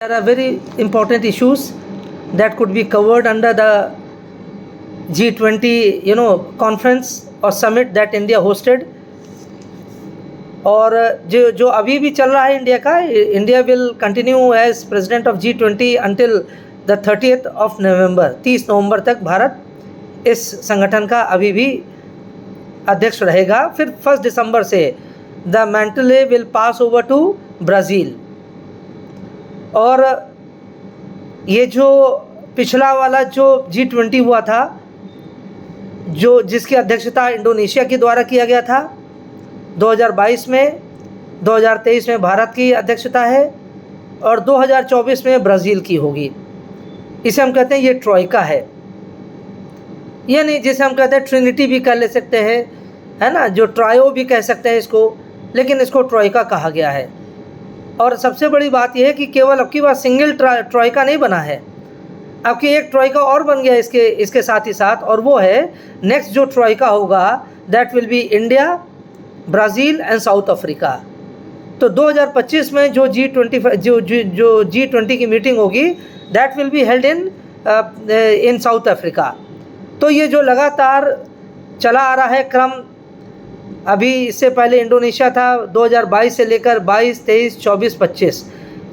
There are very important issues that could be covered under the G20, conference or summit that India hosted. और जो अभी भी चल रहा है इंडिया का, India will continue as president of G20 until the 30th of November. 30 नवंबर तक भारत इस संगठन का अभी भी अध्यक्ष रहेगा। फिर 1 दिसंबर से the mantle will pass over to Brazil. और ये जो पिछला वाला जो G20 हुआ था, जिसकी अध्यक्षता इंडोनेशिया के द्वारा किया गया था 2022 में, 2023 में भारत की अध्यक्षता है और 2024 में ब्राज़ील की होगी। इसे हम कहते हैं ये ट्रोइका है, यानी जिसे हम कहते हैं ट्रिनिटी भी कह ले सकते हैं, है ना, जो ट्रायो भी कह सकते हैं इसको, लेकिन इसको ट्रोइका कहा गया है। और सबसे बड़ी बात यह है कि केवल अब की बार सिंगल ट्रोइका नहीं बना है, अब की एक ट्रोइका और बन गया इसके साथ ही साथ, और वो है नेक्स्ट जो ट्रोइका होगा that will be India, Brazil and south Africa. तो 2025 में जो G20 की मीटिंग होगी that will be held in south Africa. तो ये जो लगातार चला आ रहा है क्रम, अभी इससे पहले इंडोनेशिया था 2022 से लेकर 22, 23, 24, 25,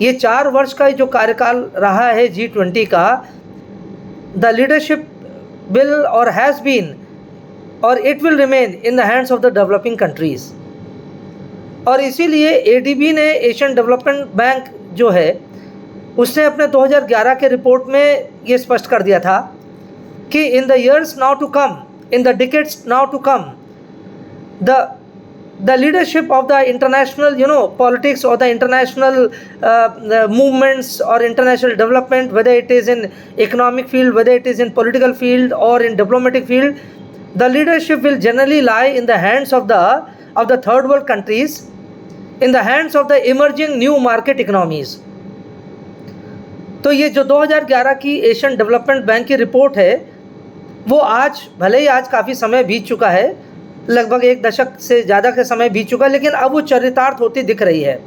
ये 4 वर्ष का जो कार्यकाल रहा है G20 का। द लीडरशिप विल और हैज़ बीन और it will remain in the hands of the developing countries. और इसीलिए ADB ने, एशियन डेवलपमेंट बैंक जो है, उसने अपने 2011 के रिपोर्ट में ये स्पष्ट कर दिया था कि in the years now to come, in the decades now to come, the leadership of the international politics or the international movements or international development, whether it is in economic field, whether it is in political field or in diplomatic field, the leadership will generally lie in the hands of the third world countries, in the hands of the emerging new market economies. तो ये जो 2011 की Asian development bank की report है, वो आज, भले ही आज काफ़ी समय बीत चुका है, लगभग 1 दशक से ज़्यादा का समय बीत चुका है, लेकिन अब वो चरितार्थ होती दिख रही है।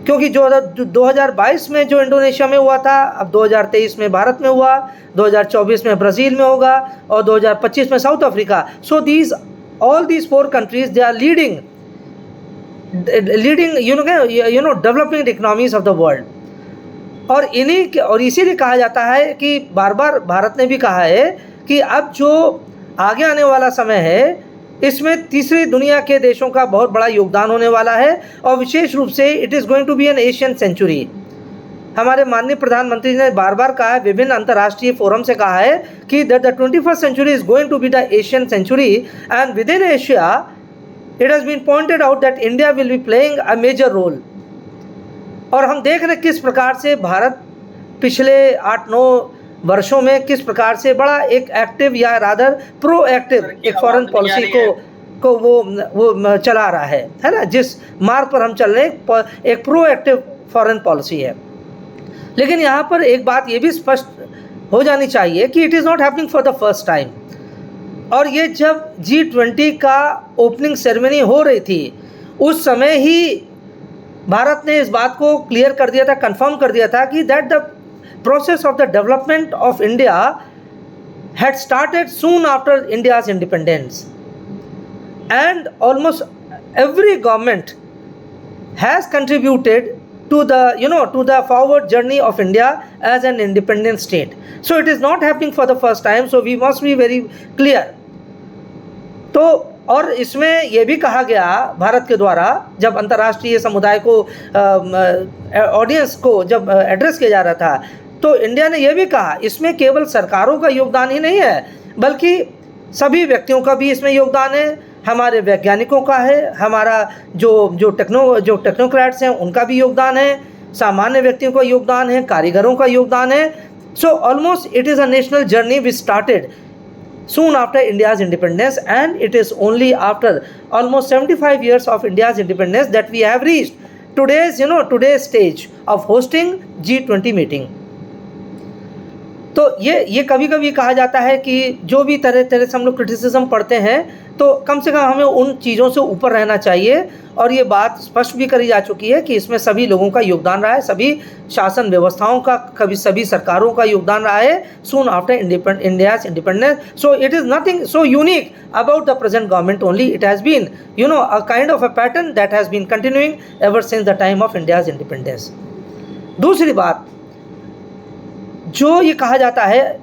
क्योंकि जो 2022 में जो इंडोनेशिया में हुआ था, अब 2023 में भारत में हुआ, 2024 में ब्राज़ील में होगा और 2025 में South Africa. So all these 4 countries they are leading developing economies of the world. और इसीलिए कहा जाता है कि बार बार भारत ने भी कहा है कि अब जो आगे आने वाला समय है, इसमें तीसरी दुनिया के देशों का बहुत बड़ा योगदान होने वाला है, और विशेष रूप से it is going to be an Asian century. हमारे माननीय प्रधानमंत्री ने बार बार कहा है, विभिन्न अंतर्राष्ट्रीय फोरम से कहा है कि that the 21st century is going to be the Asian century, and within Asia it has been pointed out that India will be playing a major role. और हम देख रहे हैं किस प्रकार से भारत पिछले 8-9 वर्षों में किस प्रकार से बड़ा एक एक्टिव या रादर प्रोएक्टिव एक फॉरेन पॉलिसी को वो चला रहा है ना, जिस मार्ग पर हम चल रहे हैं एक प्रोएक्टिव फॉरेन पॉलिसी है। लेकिन यहाँ पर एक बात ये भी स्पष्ट हो जानी चाहिए कि it is not happening for the first time. और ये जब G20 का ओपनिंग सेरेमनी हो रही थी, उस समय ही भारत ने इस बात को क्लियर कर दिया था, कंफर्म कर दिया था कि that the process of the development of India had started soon after India's independence, and almost every government has contributed to the forward journey of India as an independent state. So it is not happening for the first time, so we must be very clear. तो और इसमें यह भी कहा गया भारत के द्वारा, जब अंतर्राष्ट्रीय समुदाय को ऑडियंस को जब एड्रेस किया जा रहा था, तो इंडिया ने यह भी कहा इसमें केवल सरकारों का योगदान ही नहीं है, बल्कि सभी व्यक्तियों का भी इसमें योगदान है, हमारे वैज्ञानिकों का है, हमारा जो टेक्नोक्रेट्स हैं उनका भी योगदान है, सामान्य व्यक्तियों का योगदान है, कारीगरों का योगदान है। So almost it is a national journey which started soon after India's independence, and it is only after almost 75 years of India's independence that we have reached today's stage of hosting G20 meeting. तो ये कभी कभी कहा जाता है कि जो भी तरह से हम लोग क्रिटिसिज्म पढ़ते हैं तो कम से कम हमें उन चीज़ों से ऊपर रहना चाहिए। और ये बात स्पष्ट भी करी जा चुकी है कि इसमें सभी लोगों का योगदान रहा है, सभी शासन व्यवस्थाओं का, कभी सभी सरकारों का योगदान रहा है soon after India's independence. So it is nothing so unique about the present government only, it has been a kind of a pattern that has been continuing ever since the time of India's independence. दूसरी बात जो ये कहा जाता है,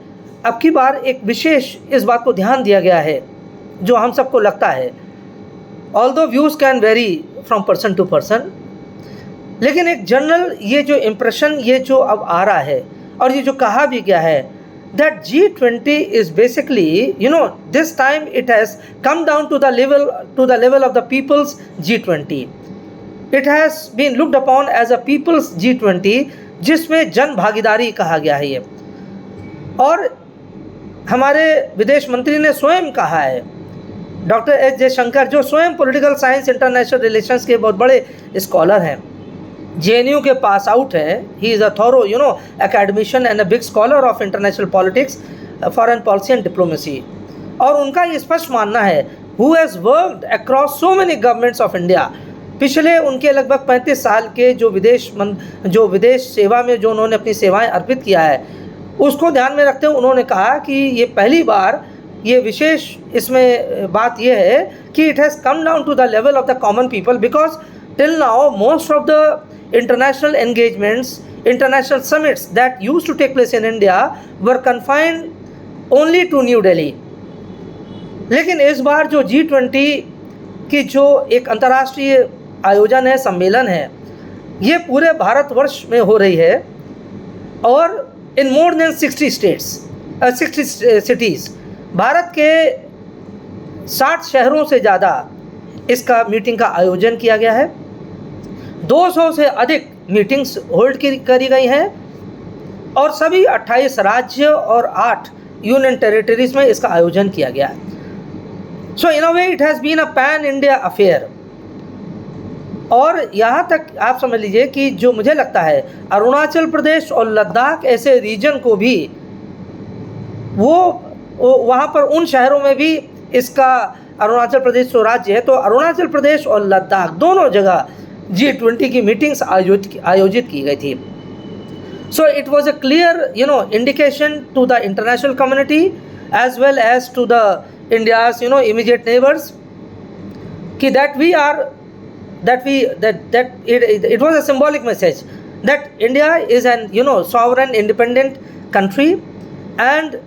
अब की बार एक विशेष इस बात को ध्यान दिया गया है जो हम सबको लगता है, although views can vary from person to person, लेकिन एक जनरल ये जो इम्प्रेशन ये जो अब आ रहा है और ये जो कहा भी गया है that G20 is basically, this time it has come down to the level of the people's G20. It has been looked upon as a people's G20 जिसमें जन भागीदारी कहा गया है ये। और हमारे विदेश मंत्री ने स्वयं कहा है, डॉक्टर एस जयशंकर, जो स्वयं पॉलिटिकल साइंस इंटरनेशनल रिलेशंस के बहुत बड़े स्कॉलर हैं, JNU के पास आउट है, he is a thorough academician and a big scholar of international politics, foreign policy and diplomacy. और उनका ये स्पष्ट मानना है, who has worked across so many governments of India, पिछले उनके लगभग 35 साल के जो विदेश सेवा में जो उन्होंने अपनी सेवाएं अर्पित किया है, उसको ध्यान में रखते हुए उन्होंने कहा कि ये पहली बार ये विशेष इसमें बात ये है कि it has come down to the level of the common people, because till now most of the international engagements, international summits that used to take place in India were confined only to New Delhi. लेकिन इस बार जो G20 की जो एक अंतर्राष्ट्रीय आयोजन है, सम्मेलन है, ये पूरे भारतवर्ष में हो रही है और इन मोर देन 60 cities, भारत के 60 शहरों से ज़्यादा इसका मीटिंग का आयोजन किया गया है। 200 से अधिक मीटिंग्स होल्ड करी गई हैं और सभी 28 राज्य और 8 यूनियन टेरिटरीज में इसका आयोजन किया गया है। So in a way it has been a pan India affair. और यहाँ तक आप समझ लीजिए कि जो मुझे लगता है अरुणाचल प्रदेश और लद्दाख ऐसे रीजन को भी वो वहाँ पर उन शहरों में भी इसका, अरुणाचल प्रदेश जो राज्य है तो अरुणाचल प्रदेश और लद्दाख दोनों जगह G20 की मीटिंग्स आयोजित की गई थी। So it was a clear indication to the international community as well as to the India's immediate neighbours कि it was a symbolic message that India is an sovereign independent country and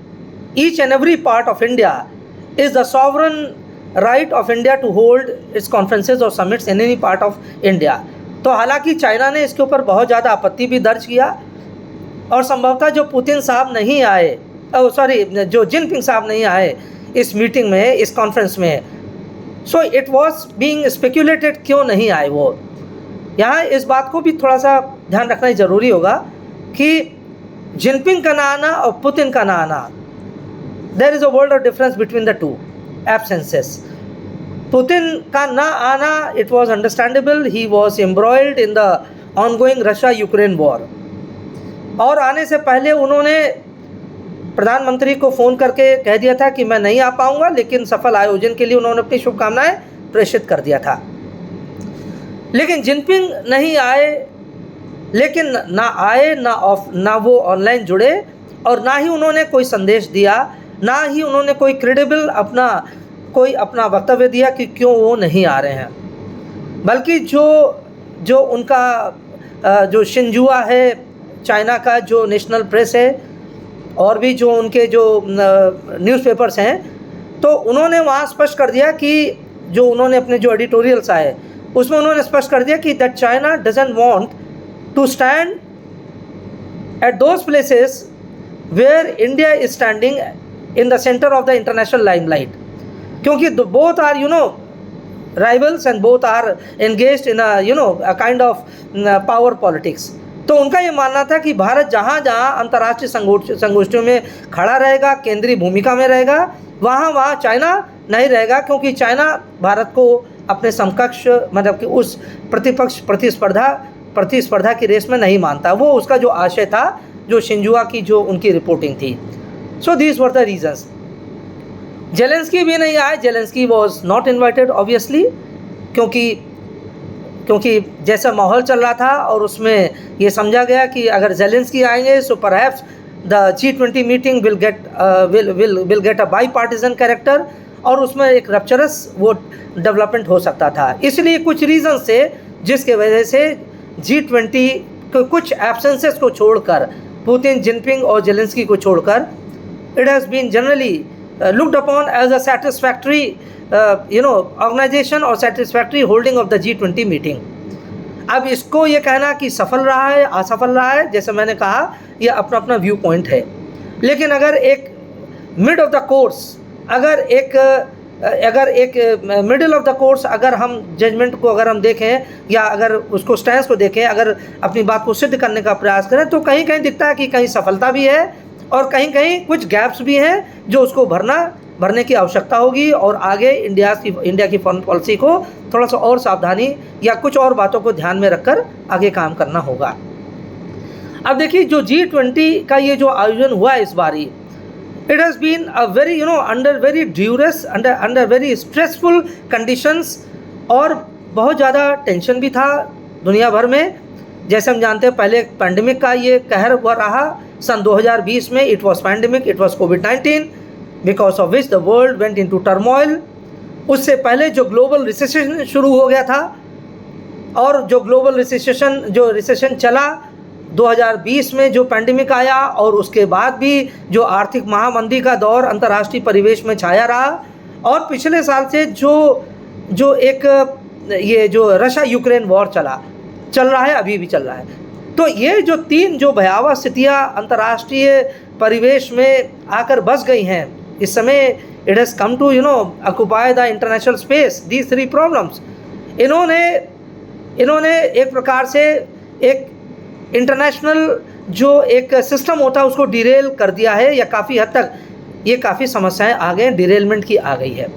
each and every part of India is the sovereign right of India to hold its conferences or summits in any part of India. तो हालांकि China ने इसके ऊपर बहुत ज़्यादा आपत्ति भी दर्ज किया और संभवतः जो पुतिन साहब नहीं आए, जो जिनपिंग साहब नहीं आए इस मीटिंग में, इस कॉन्फ्रेंस में, सो इट वॉज बीइंग स्पेक्यूलेटेड क्यों नहीं आए वो। यहाँ इस बात को भी थोड़ा सा ध्यान रखना ज़रूरी होगा कि जिनपिंग का ना आना और पुतिन का ना आना, there is a world of difference between the two absences. Putin का ना आना, it was understandable, he was embroiled in the ongoing Russia-Ukraine war. और आने से पहले उन्होंने प्रधानमंत्री को फ़ोन करके कह दिया था कि मैं नहीं आ पाऊँगा, लेकिन सफल आयोजन के लिए उन्होंने अपनी शुभकामनाएं प्रेषित कर दिया था। लेकिन जिनपिंग नहीं आए, लेकिन ना वो ऑनलाइन जुड़े और ना ही उन्होंने कोई संदेश दिया, ना ही उन्होंने कोई क्रेडिबल अपना वक्तव्य दिया कि क्यों वो नहीं आ रहे हैं। बल्कि जो उनका जो शिंजुआ है, चाइना का जो नेशनल प्रेस है और भी जो उनके जो न्यूज़पेपर्स हैं, तो उन्होंने वहाँ स्पष्ट कर दिया कि जो उन्होंने अपने जो एडिटोरियल्स आए उसमें उन्होंने स्पष्ट कर दिया कि that China doesn't want to stand at those places where India is standing in the center of the international limelight, क्योंकि both are rivals and both are engaged in a kind of power politics. तो उनका ये मानना था कि भारत जहाँ जहाँ अंतर्राष्ट्रीय संगोष्ठियों में खड़ा रहेगा, केंद्रीय भूमिका में रहेगा, वहाँ चाइना नहीं रहेगा, क्योंकि चाइना भारत को अपने समकक्ष मतलब कि उस प्रतिस्पर्धा की रेस में नहीं मानता। वो उसका जो आशय था, जो शिंजुआ की जो उनकी रिपोर्टिंग थी। So these were the reasons. Zelensky भी नहीं आए, Zelensky was not invited obviously, क्योंकि जैसा माहौल चल रहा था और उसमें ये समझा गया कि अगर जेलेंस्की आएंगे so perhaps the G20 meeting will get a bipartisan character, और उसमें एक रप्चरस वो डेवलपमेंट हो सकता था। इसलिए कुछ रीज़न से जिसके वजह से G20 को कुछ एब्सेंसेस को छोड़कर, पुतिन, जिनपिंग और जेलेंस्की को छोड़कर, it has been generally looked upon as a satisfactory organization और satisfactory holding of the G20 meeting. अब इसको ये कहना कि सफल रहा है असफल रहा है, जैसे मैंने कहा, ये अपना अपना व्यू पॉइंट है। लेकिन अगर एक मिड ऑफ द कोर्स, अगर एक मिडिल ऑफ द कोर्स अगर हम जजमेंट को अगर हम देखें या अगर उसको स्टैंस को देखें, अगर अपनी बात को सिद्ध करने का प्रयास करें, तो कहीं कहीं दिखता है कि कहीं सफलता भी है और कहीं कहीं कुछ गैप्स भी हैं जो उसको भरने की आवश्यकता होगी, और आगे इंडिया की फॉरेन पॉलिसी को थोड़ा सा और सावधानी या कुछ और बातों को ध्यान में रखकर आगे काम करना होगा। अब देखिए, जो G20 का ये जो आयोजन हुआ इस बारी, it has been a very under very duress, under very stressful conditions, और बहुत ज़्यादा टेंशन भी था दुनिया भर में। जैसे हम जानते हैं, पहले पैंडमिक का ये कहर हुआ रहा सन 2020 में। It was pandemic, it was covid, because of which the world went into turmoil. उससे पहले जो ग्लोबल रिसेशन शुरू हो गया था, और जो ग्लोबल रिसेशन चला 2020 में, जो पैंडमिक आया, और उसके बाद भी जो आर्थिक महामंदी का दौर अंतर्राष्ट्रीय परिवेश में छाया रहा, और पिछले साल से जो एक ये जो रशिया यूक्रेन वॉर चल रहा है, अभी भी चल रहा है। तो ये जो तीन जो भयावह स्थितियाँ अंतर्राष्ट्रीय परिवेश में आकर बस गई हैं इस समय, it has come to occupy the international space, these three problems. इन्होंने एक प्रकार से एक इंटरनेशनल जो एक सिस्टम होता है उसको डिरेल कर दिया है, या काफ़ी हद तक ये काफ़ी समस्याएं आ गए, डिरेलमेंट की आ गई है।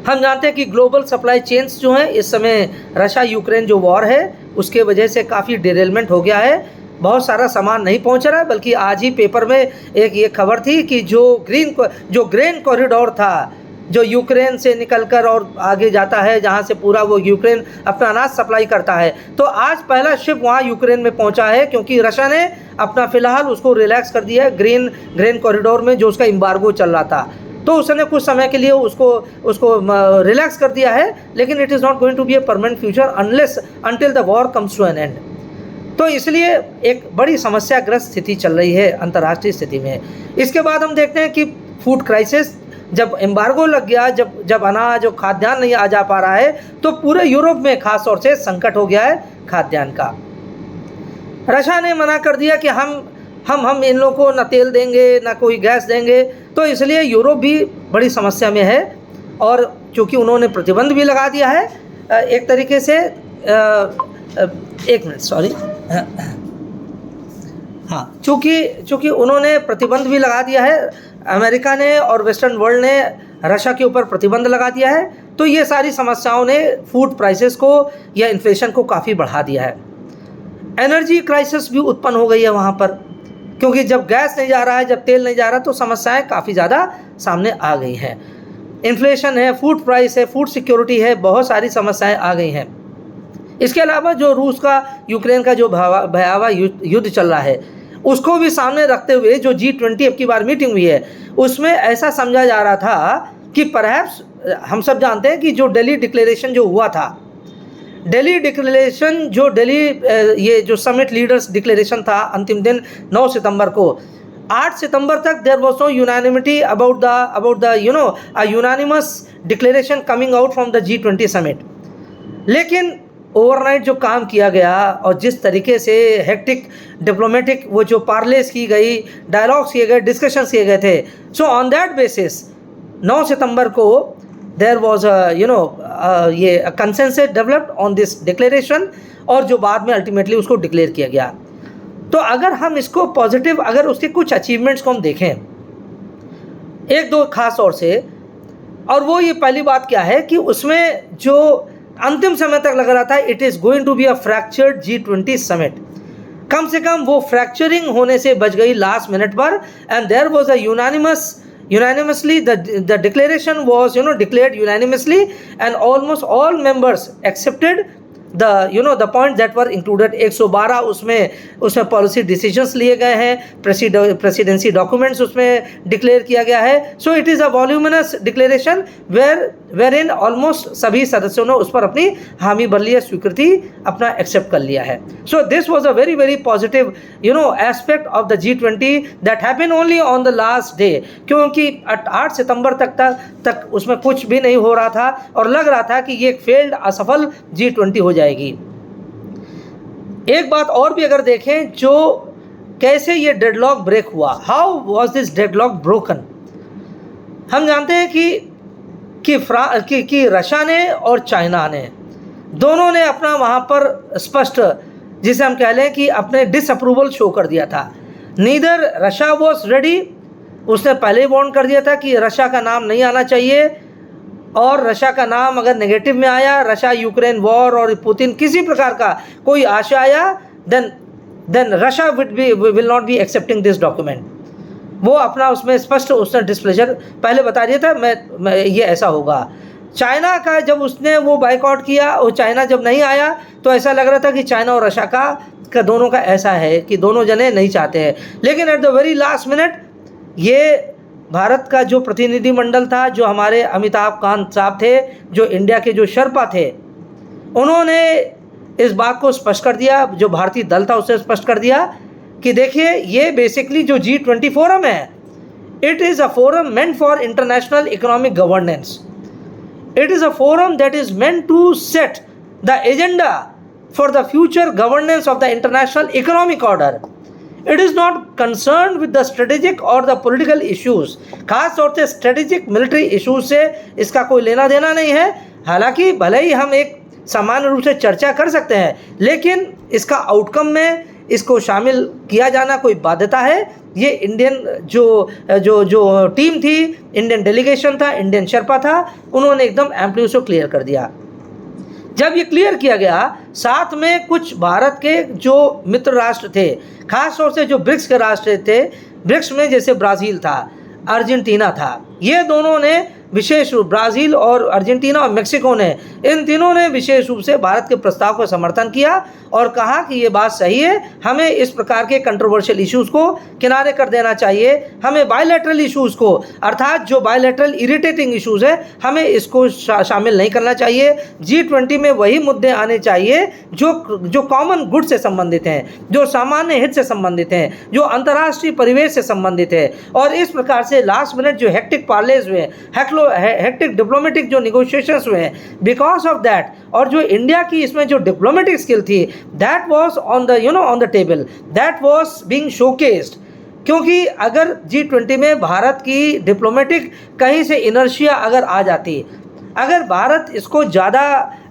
हम जानते हैं कि ग्लोबल सप्लाई चेन्स जो हैं इस समय रशिया यूक्रेन जो वॉर है उसके वजह से काफ़ी डिरेलमेंट हो गया है, बहुत सारा सामान नहीं पहुंच रहा है। बल्कि आज ही पेपर में एक ये खबर थी कि जो ग्रेन कॉरिडोर था, जो यूक्रेन से निकलकर और आगे जाता है, जहां से पूरा वो यूक्रेन अपना अनाज सप्लाई करता है, तो आज पहला शिप वहां यूक्रेन में पहुंचा है, क्योंकि रशिया ने अपना फ़िलहाल उसको रिलैक्स कर दिया है ग्रेन कॉरिडोर में, जो उसका एम्बार्गो चल रहा था। तो उसने कुछ समय के लिए उसको रिलैक्स कर दिया है, लेकिन it is not going to be a permanent future until the war comes to an end. तो इसलिए एक बड़ी समस्याग्रस्त स्थिति चल रही है अंतर्राष्ट्रीय स्थिति में। इसके बाद हम देखते हैं कि फूड क्राइसिस, जब एम्बार्गो लग गया, जब अनाज और खाद्यान्न नहीं आ जा पा रहा है, तो पूरे यूरोप में खास तौर से संकट हो गया है खाद्यान्न का। रशिया ने मना कर दिया कि हम इन लोगों को न तेल देंगे न कोई गैस देंगे, तो इसलिए यूरोप भी बड़ी समस्या में है। और चूँकि उन्होंने प्रतिबंध भी लगा दिया है एक तरीके से, एक मिनट सॉरी, हाँ, चूँकि उन्होंने प्रतिबंध भी लगा दिया है, अमेरिका ने और वेस्टर्न वर्ल्ड ने रशिया के ऊपर प्रतिबंध लगा दिया है, तो ये सारी समस्याओं ने फूड प्राइसेस को या इन्फ्लेशन को काफ़ी बढ़ा दिया है। एनर्जी क्राइसिस भी उत्पन्न हो गई है वहाँ पर, क्योंकि जब गैस नहीं जा रहा है, जब तेल नहीं जा रहा, तो समस्याएं काफ़ी ज़्यादा सामने आ गई हैं। इन्फ्लेशन है, फूड प्राइस है, फूड सिक्योरिटी है, बहुत सारी समस्याएं आ गई हैं। इसके अलावा जो रूस का यूक्रेन का जो भयावह युद्ध चल रहा है, उसको भी सामने रखते हुए जो G20 अब की बार मीटिंग हुई है, उसमें ऐसा समझा जा रहा था कि परहैप्स, हम सब जानते हैं कि जो दिल्ली डिक्लेरेशन जो हुआ था, दिल्ली डिक्लेरेशन ये जो समिट लीडर्स डिक्लेरेशन था अंतिम दिन 9 सितंबर को, 8 सितंबर तक there was no unanimity about the unanimous declaration coming out from the G20 summit. लेकिन ओवरनाइट जो काम किया गया और जिस तरीके से हेक्टिक डिप्लोमेटिक वो जो पार्लेस की गई, डायलॉग्स किए गए, डिस्कशंस किए गए थे, सो ऑन दैट बेसिस 9 सितंबर को देयर वाज ये consensus developed on this declaration, और जो बाद में अल्टीमेटली उसको डिक्लेयर किया गया। तो अगर हम इसको पॉजिटिव, अगर उसके कुछ अचीवमेंट्स को हम देखें एक दो खास तौर से, और वो ये पहली बात क्या है कि उसमें जो अंतिम समय तक लग रहा था it is going to be a fractured G20 summit, कम से कम वो फ्रैक्चरिंग होने से बच गई लास्ट मिनट पर, and there was a unanimous unanimously. The declaration was declared unanimously, and almost all members accepted the point that were included. 112 उसमें पॉलिसी डिसीजंस लिए गए हैं, प्रेसिडेंसी डॉक्यूमेंट्स उसमें डिक्लेयर किया गया है. So it is a voluminous declaration where in almost सभी सदस्यों ने उस पर अपनी हामी बल्ली स्वीकृति अपना एक्सेप्ट कर लिया है. So this was a very very positive aspect of the G20 that happen only on the last day, क्योंकि 8 सितंबर तक उसमें कुछ भी नहीं हो रहा था और लग रहा था कि ये एक फेल्ड असफल G20 हो जाएगी. एक बात और भी अगर देखें, जो कैसे ये डेडलॉक ब्रेक हुआ, how was this deadlock broken. हम जानते हैं कि रशिया ने और चाइना ने दोनों ने अपना वहाँ पर स्पष्ट, जिसे हम कह लें कि अपने डिसअप्रूवल शो कर दिया था. नीदर रशिया वॉज रेडी, उसने पहले ही वार्न कर दिया था कि रशिया का नाम नहीं आना चाहिए, और रशिया का नाम अगर नेगेटिव में आया, रशिया यूक्रेन वॉर और पुतिन किसी प्रकार का कोई आशा आया, then Russia will not be accepting this document. वो अपना उसमें स्पष्ट उसने डिस्प्लेजर पहले बता दिया था, मैं ये ऐसा होगा. चाइना का जब उसने वो बाइकआउट किया और चाइना जब नहीं आया तो ऐसा लग रहा था कि चाइना और रशिया का दोनों का ऐसा है कि दोनों जने नहीं चाहते हैं. लेकिन at the very last minute ये भारत का जो प्रतिनिधिमंडल था, जो हमारे अमिताभ कांत साहब थे, जो इंडिया के जो शर्पा थे, उन्होंने इस बात को स्पष्ट कर दिया, जो भारतीय दल था उससे स्पष्ट कर दिया कि देखिए ये बेसिकली जो G20 फोरम है, it is a forum meant for international economic governance. It is a forum that is meant to set the agenda for the future governance of the international economic order. It is not concern with the strategic और the political issues. खास तौर से strategic military issues से इसका कोई लेना देना नहीं है. हालांकि भले ही हम एक सामान्य रूप से चर्चा कर सकते हैं, लेकिन इसका आउटकम में इसको शामिल किया जाना कोई बाध्यता है. ये इंडियन जो टीम थी, इंडियन डेलीगेशन था, इंडियन शर्पा था, उन्होंने एकदम एम्पली उसको क्लियर कर दिया. जब ये क्लियर किया गया, साथ में कुछ भारत के जो मित्र राष्ट्र थे, खास तौर से जो ब्रिक्स के राष्ट्र थे, ब्रिक्स में जैसे ब्राज़ील था, अर्जेंटीना था, ये दोनों ने विशेष रूप, ब्राज़ील और अर्जेंटीना और मेक्सिको ने, इन तीनों ने विशेष रूप से भारत के प्रस्ताव को समर्थन किया और कहा कि ये बात सही है, हमें इस प्रकार के कंट्रोवर्शियल इश्यूज़ को किनारे कर देना चाहिए, हमें बायलैटरल इश्यूज़ को, अर्थात जो बायलैटरल इरिटेटिंग इश्यूज़ है, हमें इसको शामिल नहीं करना चाहिए. G20 में वही मुद्दे आने चाहिए जो कॉमन गुड से संबंधित हैं, जो सामान्य हित से संबंधित हैं, जो अंतर्राष्ट्रीय परिवेश से संबंधित है. और इस प्रकार से लास्ट मिनट जो हेक्टिक पार्लेज हुए, हेक्टिक डिप्लोमेटिक जो निगोशिएशंस हुए हैं, बिकॉज ऑफ दैट, और जो इंडिया की इसमें जो डिप्लोमेटिक स्किल थी, that was on the table, that was being showcased. क्योंकि अगर G20 में भारत की डिप्लोमेटिक कहीं से इनर्शिया अगर आ जाती, अगर भारत इसको ज़्यादा,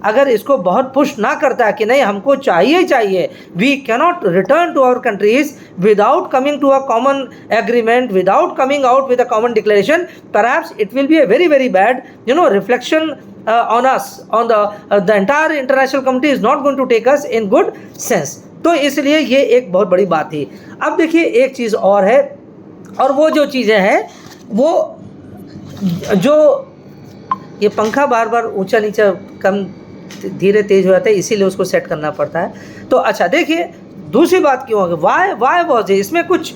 अगर इसको बहुत पुश ना करता कि नहीं हमको चाहिए, we cannot return to our countries without coming to a common agreement, without coming out with a common declaration, perhaps it will be a very very bad reflection on us, on the entire international community is not going to take us in good sense. तो इसलिए ये एक बहुत बड़ी बात थी. अब देखिए एक चीज़ और है, और वो जो चीज़ें हैं, वो जो ये पंखा बार बार ऊंचा नीचा कम धीरे तेज हो जाता है, इसीलिए उसको सेट करना पड़ता है. तो अच्छा देखिए दूसरी बात क्यों होगी, वाई वॉज इट, इसमें कुछ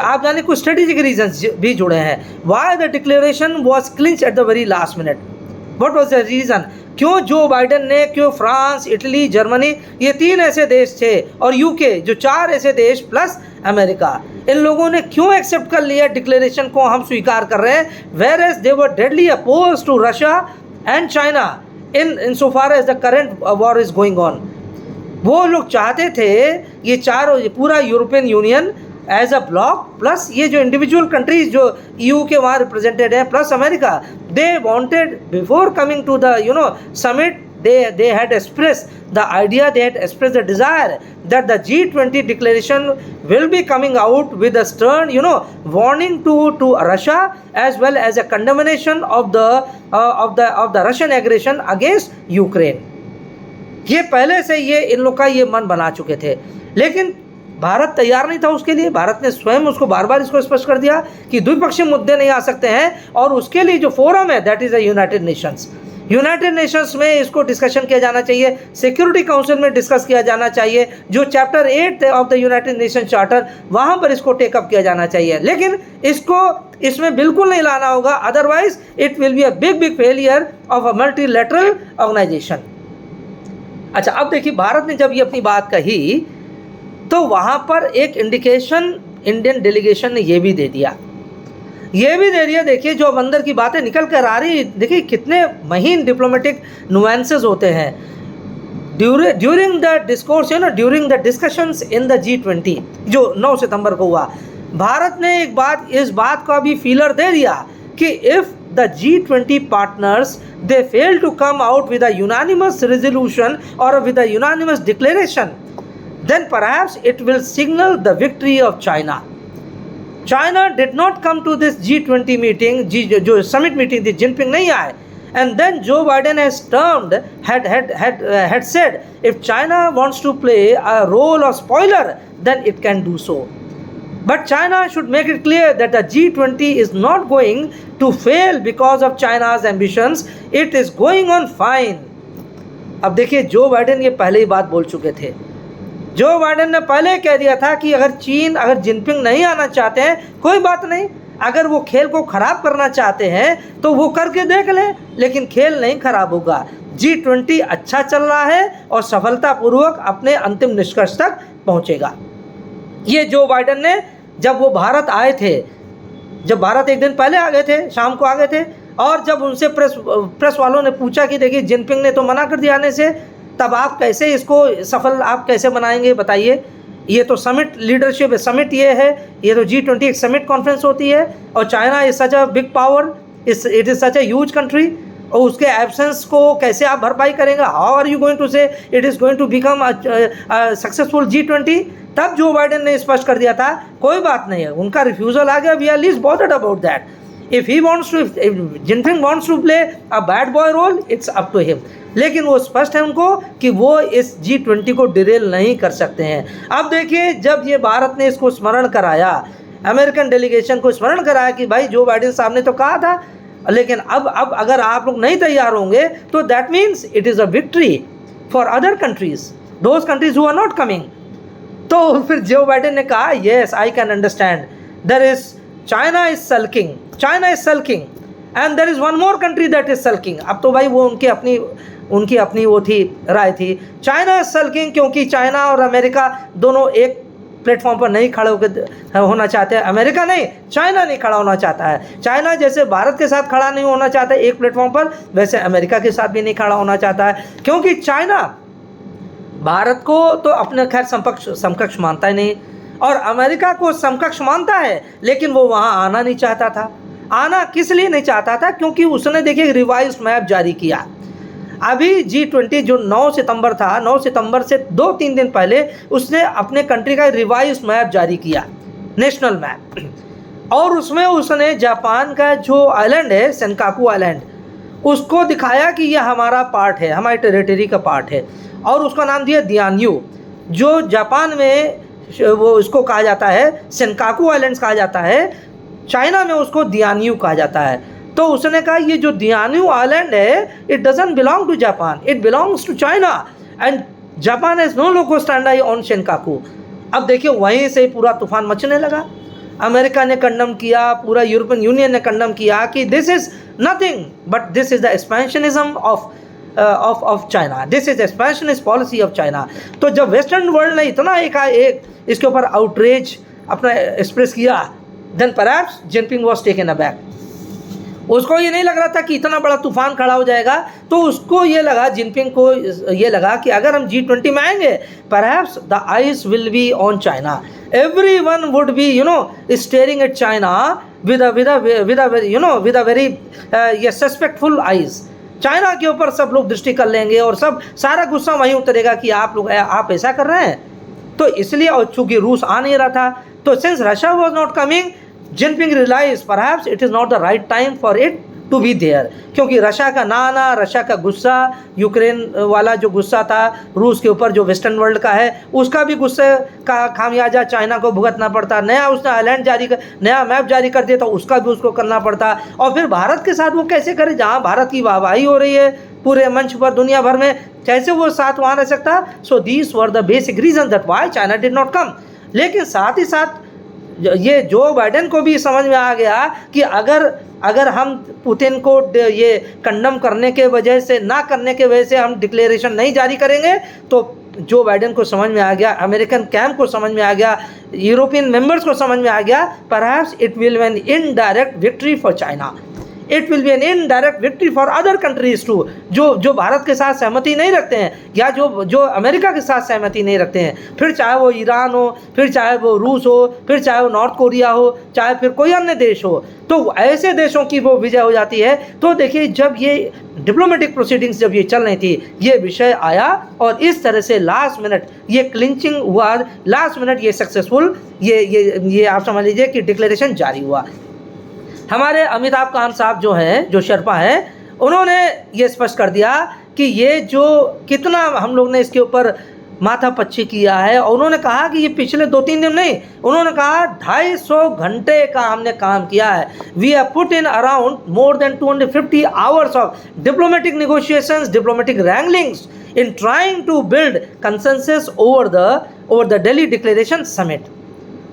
आप जाने कुछ स्ट्रेटेजिक रीजंस भी जुड़े हैं. Why the declaration was clinch at the very last minute, what was the reason, क्यों जो बाइडेन ने, क्यों फ्रांस, इटली, जर्मनी, ये 3 ऐसे देश थे, और यूके जो 4 ऐसे देश प्लस अमेरिका, इन लोगों ने क्यों एक्सेप्ट कर लिया डिक्लेरेशन को, हम स्वीकार कर रहे हैं, whereas they were deadly oppose to Russia and China in so far as the current war is going on. वो लोग चाहते थे ये चारों, ये पूरा European Union as a bloc, plus ये जो इंडिविजुअल कंट्रीज जो EU के वहाँ रिप्रेजेंटेड हैं, plus America, they wanted before coming to the summit, they had expressed the idea, they had expressed the desire that the G20 declaration will be coming out with a stern warning to Russia, as well as a condemnation of the Russian aggression against Ukraine. ये पहले से ये इन लोग का ये मन बना चुके थे. लेकिन भारत तैयार नहीं था उसके लिए। भारत ने स्वयं उसको बार बार इसको स्पष्ट कर दिया कि द्विपक्षीय मुद्दे नहीं आ सकते हैं, और उसके लिए जो फोरम है that is a United Nations. United Nations में इसको डिस्कशन किया जाना चाहिए, सिक्योरिटी काउंसिल में डिस्कस किया जाना चाहिए, जो chapter 8 of the United nation charter वहाँ पर इसको टेकअप किया जाना चाहिए। लेकिन इसको इसमें बिल्कुल नहीं लाना होगा, otherwise it will be a big failure of a multilateral organization. अच्छा, अब देखिए भारत ने जब ये अपनी बात कही तो वहाँ पर एक इंडिकेशन इंडियन डेलीगेशन ने ये भी दे दिया, देखिए जो अब अंदर की बातें निकल कर आ रही, देखिए कितने महीन डिप्लोमेटिक नुएंसेस होते हैं। During the discourse during the discussions in the G20 जो 9 सितंबर को हुआ, भारत ने इस बात का भी फीलर दे दिया कि if the G20 partners they fail to come out with a unanimous resolution और with a unanimous declaration, then perhaps it will signal the victory of China. China did not come to this G20 meeting, जो summit meeting थी, Jinping नहीं आए, and then Joe Biden has had said if China wants to play a role of spoiler then it can do so, but China should make it clear that the G20 is not going to fail because of China's ambitions, it is going on fine. अब देखिए Joe Biden ये पहले ही बात बोल चुके थे, जो Biden ने पहले कह दिया था कि अगर जिनपिंग नहीं आना चाहते हैं कोई बात नहीं, अगर वो खेल को ख़राब करना चाहते हैं तो वो करके देख लें, लेकिन खेल नहीं खराब होगा। G20 अच्छा चल रहा है और सफलतापूर्वक अपने अंतिम निष्कर्ष तक पहुंचेगा। ये जो बाइडेन ने जब वो भारत आए थे, जब भारत एक दिन पहले आ गए थे, शाम को आ गए थे, और जब उनसे प्रेस वालों ने पूछा कि देखिए जिनपिंग ने तो मना कर दिया आने से, तब आप कैसे इसको सफल आप कैसे बनाएंगे बताइए। ये तो समिट लीडरशिप है, समिट ये है, ये तो G20 एक समिट कॉन्फ्रेंस होती है, और China is such a big power, it is such a huge country, और उसके एब्सेंस को कैसे आप भरपाई करेंगे? How are you going to say it is going to become successful G20? तब जो बाइडेन ने स्पष्ट कर दिया था कोई बात नहीं है, उनका रिफ्यूज़ल आ गया, we are least bothered about that, if Jinping wants to play a bad boy role it's up to him. लेकिन वो स्पष्ट है उनको कि वो इस G20 को डिरेल नहीं कर सकते हैं। अब देखिए जब ये भारत ने इसको स्मरण कराया, अमेरिकन डेलीगेशन को स्मरण कराया कि भाई जो बाइडेन साहब ने तो कहा था, लेकिन अब अगर आप लोग नहीं तैयार होंगे तो that means it is a victory for other countries, those countries who are not coming. तो फिर जो बाइडेन ने कहा yes I can understand, there is China is sulking and there is one more country that is sulking. अब तो भाई वो उनकी अपनी वो थी, राय थी, चाइना सल्किंग, क्योंकि चाइना और अमेरिका दोनों एक प्लेटफॉर्म पर नहीं खड़े होकर होना चाहते हैं। अमेरिका नहीं, चाइना नहीं खड़ा होना चाहता है। चाइना जैसे भारत के साथ खड़ा नहीं होना चाहता है एक प्लेटफॉर्म पर, वैसे अमेरिका के साथ भी नहीं खड़ा होना चाहता है, क्योंकि चाइना भारत को तो अपने खैर समकक्ष मानता ही नहीं, और अमेरिका को समकक्ष मानता है, लेकिन वो वहाँ आना नहीं चाहता था। आना किस लिए नहीं चाहता था? क्योंकि उसने देखिए रिवाइज मैप जारी किया। अभी G20 जो 9 सितंबर था, 9 सितंबर से 2-3 दिन पहले उसने अपने कंट्री का रिवाइज मैप जारी किया, नेशनल मैप, और उसमें उसने जापान का जो आइलैंड है सेनकाकू आइलैंड, उसको दिखाया कि यह हमारा पार्ट है, हमारी टेरिटरी का पार्ट है, और उसका नाम दिया दियान्यू, जो जापान में वो इसको कहा जाता है सेनकाकू आइलैंड्स कहा जाता है, चाइना में उसको दियान्यू कहा जाता है। तो उसने कहा ये जो दियान्यू आइलैंड है it doesn't belong to Japan, it belongs to China, and Japan has no locus standi on Senkaku. अब देखिए वहीं से पूरा तूफान मचने लगा। अमेरिका ने कंडम किया, पूरा यूरोपियन यूनियन ने कंडम किया कि this is nothing but this is the expansionism of China, this is expansionist policy of China. तो जब वेस्टर्न वर्ल्ड ने इतना एक इसके ऊपर आउटरीच अपना एक्सप्रेस किया, then perhaps Jinping was taken aback. उसको ये नहीं लग रहा था कि इतना बड़ा तूफान खड़ा हो जाएगा, तो उसको ये लगा, जिनपिंग को ये लगा कि अगर हम G20 में आएंगे perhaps the eyes will be on China, everyone would be staring at China with a very suspectful eyes. China के ऊपर सब लोग दृष्टि कर लेंगे और सब सारा गुस्सा वहीं उतरेगा कि आप ऐसा कर रहे हैं। तो इसलिए, और चूँकि रूस आ नहीं रहा था, तो since Russia was not coming, Jinping realized perhaps it is not the right time for it to be there, क्योंकि रशिया का ना आना, रशिया का गुस्सा, यूक्रेन वाला जो गुस्सा था रूस के ऊपर जो वेस्टर्न वर्ल्ड का है, उसका भी गुस्से का खामियाजा चाइना को भुगतना पड़ता। नया उसने आइलैंड नया मैप जारी कर दिया तो उसका भी उसको करना पड़ता। और फिर भारत के साथ वो कैसे करे, जहाँ भारत की वाहवाही हो रही है पूरे मंच पर दुनिया भर में, कैसे वो साथ वहाँ रह सकता। So these were the basic reason that why China did not come. लेकिन साथ ही साथ ये जो बाइडेन को भी समझ में आ गया कि अगर हम पुतिन को ये कंडम करने के वजह से, ना करने के वजह से हम डिक्लेरेशन नहीं जारी करेंगे, तो जो बाइडेन को समझ में आ गया, अमेरिकन कैंप को समझ में आ गया, यूरोपियन मेंबर्स को समझ में आ गया, perhaps it will be an indirect victory for China, it will be an indirect victory for other countries too, जो भारत के साथ सहमति नहीं रखते हैं या जो अमेरिका के साथ सहमति नहीं रखते हैं, फिर चाहे वो ईरान हो, फिर चाहे वो रूस हो, फिर चाहे वो नॉर्थ कोरिया हो, चाहे फिर कोई अन्य देश हो, तो ऐसे देशों की वो विजय हो जाती है। तो देखिए, जब ये डिप्लोमेटिक प्रोसीडिंग्स जब ये चल रही थी, ये विषय आया और इस तरह से लास्ट मिनट ये क्लिंचिंग हुआ, लास्ट मिनट ये सक्सेसफुल, ये आप समझ लीजिए कि डिक्लेरेशन जारी हुआ। हमारे अमिताभ कांत साहब जो हैं, जो शर्पा हैं, उन्होंने ये स्पष्ट कर दिया कि ये जो कितना हम लोग ने इसके ऊपर माथापच्ची किया है, और उन्होंने कहा कि ये पिछले 2-3 दिन नहीं, उन्होंने कहा 250 घंटे का हमने काम किया है। We have put in around more than 250 hours of diplomatic negotiations, diplomatic wranglings in trying to build consensus over the Delhi declaration summit.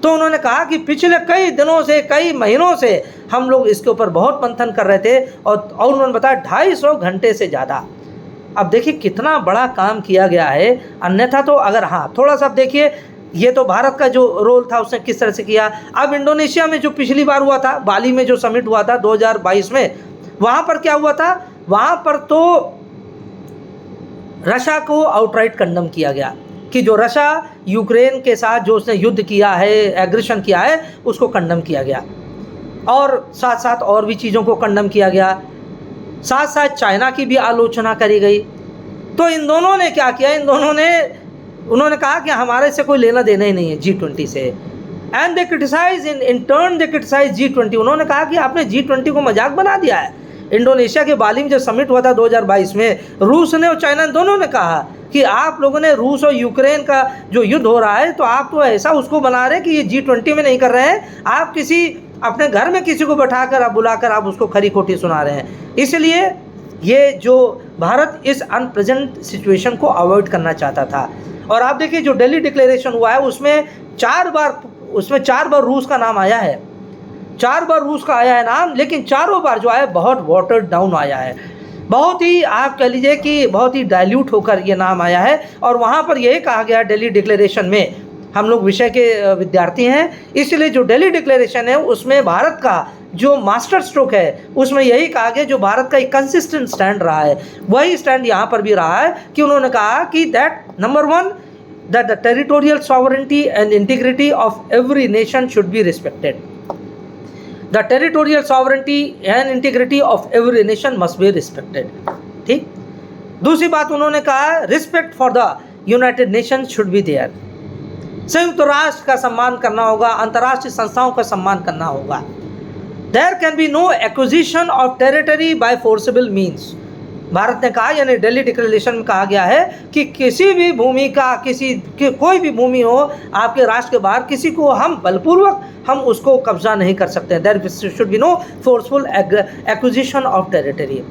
तो उन्होंने कहा कि पिछले कई दिनों से, कई महीनों से हम लोग इसके ऊपर बहुत मंथन कर रहे थे, और उन्होंने बताया 250 घंटे से ज़्यादा। अब देखिए कितना बड़ा काम किया गया है। अन्यथा तो अगर थोड़ा सा देखिए, ये तो भारत का जो रोल था उसने किस तरह से किया। अब इंडोनेशिया में जो पिछली बार हुआ था, बाली में जो समिट हुआ था 2022 में, वहाँ पर क्या हुआ था, वहाँ पर तो रशिया को आउटराइट कंडम किया गया कि जो रशिया यूक्रेन के साथ जो उसने युद्ध किया है, एग्रेशन किया है, उसको कंडम किया गया, और साथ साथ और भी चीज़ों को कंडम किया गया, साथ साथ चाइना की भी आलोचना करी गई। तो इन दोनों ने क्या किया, उन्होंने कहा कि हमारे से कोई लेना देना ही नहीं है G20 से, and they criticize in turn they criticize G20। उन्होंने कहा कि आपने G20 को मजाक बना दिया है। इंडोनेशिया के बाली में जो समिट हुआ था 2022 में, रूस ने और चाइना दोनों ने कहा कि आप लोगों ने रूस और यूक्रेन का जो युद्ध हो रहा है, तो आप तो ऐसा उसको बना रहे हैं कि ये G20 में नहीं कर रहे हैं, आप किसी अपने घर में किसी को बैठाकर आप बुलाकर आप उसको खरी खोटी सुना रहे हैं। इसलिए ये जो भारत इस अनप्रेजेंट सिचुएशन को अवॉइड करना चाहता था। और आप देखिए जो दिल्ली डिक्लेरेशन हुआ है उसमें 4 बार रूस का नाम आया है, 4 बार रूस का आया है नाम, लेकिन चारों बार जो आया बहुत वाटर्ड डाउन आया है, बहुत ही आप कह लीजिए कि बहुत ही डाइल्यूट होकर ये नाम आया है। और वहाँ पर यही कहा गया दिल्ली डिक्लेरेशन में, हम लोग विषय के विद्यार्थी हैं, इसलिए जो दिल्ली डिक्लेरेशन है उसमें भारत का जो मास्टर स्ट्रोक है उसमें यही कहा गया, जो भारत का एक कंसिस्टेंट स्टैंड रहा है वही स्टैंड यहाँ पर भी रहा है, कि उन्होंने कहा कि that number 1 that the territorial sovereignty and integrity of every nation should be respected. The territorial sovereignty and integrity of every nation must be respected. ठीक। दूसरी बात उन्होंने कहा, respect for the United Nations should be there. संयुक्त राष्ट्र का सम्मान करना होगा, अंतर्राष्ट्रीय संस्थाओं का सम्मान करना होगा। There can be no acquisition of territory by forcible means. Bharat ने कहा, यानी दिल्ली डिक्लेरेशन में कहा गया है कि किसी भी भूमि का, कोई भी भूमि हो आपके राष्ट्र के बाहर, किसी को हम बलपूर्वक हम उसको कब्जा नहीं कर सकते। There should be no forceful acquisition of territory.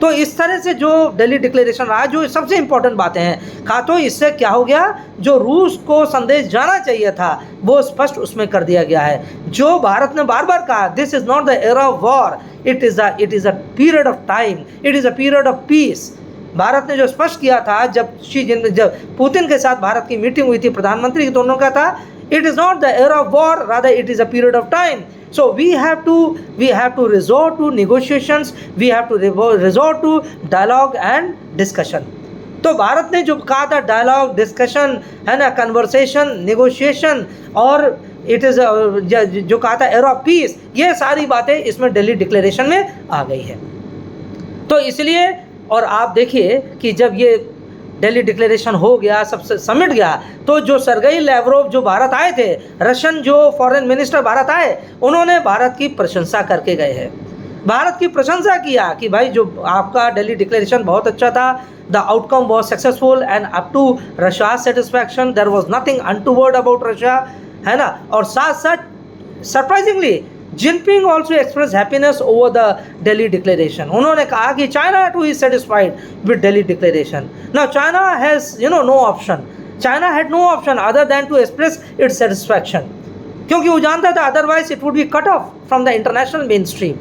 तो इस तरह से जो दिल्ली डिक्लेरेशन रहा, जो सबसे इम्पोर्टेंट बातें हैं, कहा तो इससे क्या हो गया, जो रूस को संदेश जाना चाहिए था वो स्पष्ट उसमें कर दिया गया है। जो भारत ने बार बार कहा, this is not the era of war, it is a period of time, it is a period of peace. Bharat ने जो स्पष्ट किया था, जब पुतिन के साथ भारत की मीटिंग हुई थी प्रधानमंत्री की, तो उन्होंने कहा था, it is not the era of war, rather it is a period of time. So we have to resort to negotiations, we have to resort to dialogue and discussion. तो भारत ने जो कहा था dialogue, discussion है ना, conversation, negotiation, और it is जो कहा था era of peace, ये सारी बातें इसमें दिल्ली डिक्लेरेशन में आ गई है। तो इसलिए, और आप देखिए कि जब ये दिल्ली डिक्लेरेशन हो गया, सबसे समिट गया, तो जो सर्गेई लैवरोव जो भारत आए थे, रशियन जो फॉरेन मिनिस्टर भारत आए, उन्होंने भारत की प्रशंसा करके गए हैं। भारत की प्रशंसा किया कि भाई जो आपका दिल्ली डिक्लेरेशन बहुत अच्छा था, the outcome was successful and up to Russia satisfaction, there was nothing untoward about Russia, है ना। और साथ साथ surprisingly Jinping also express happiness over the Delhi declaration. उन्होंने कहा कि China too is satisfied with Delhi declaration. Now China has no option, China had no option other than to express its satisfaction, क्योंकि वो जानता था otherwise it would be cut off from the international main stream.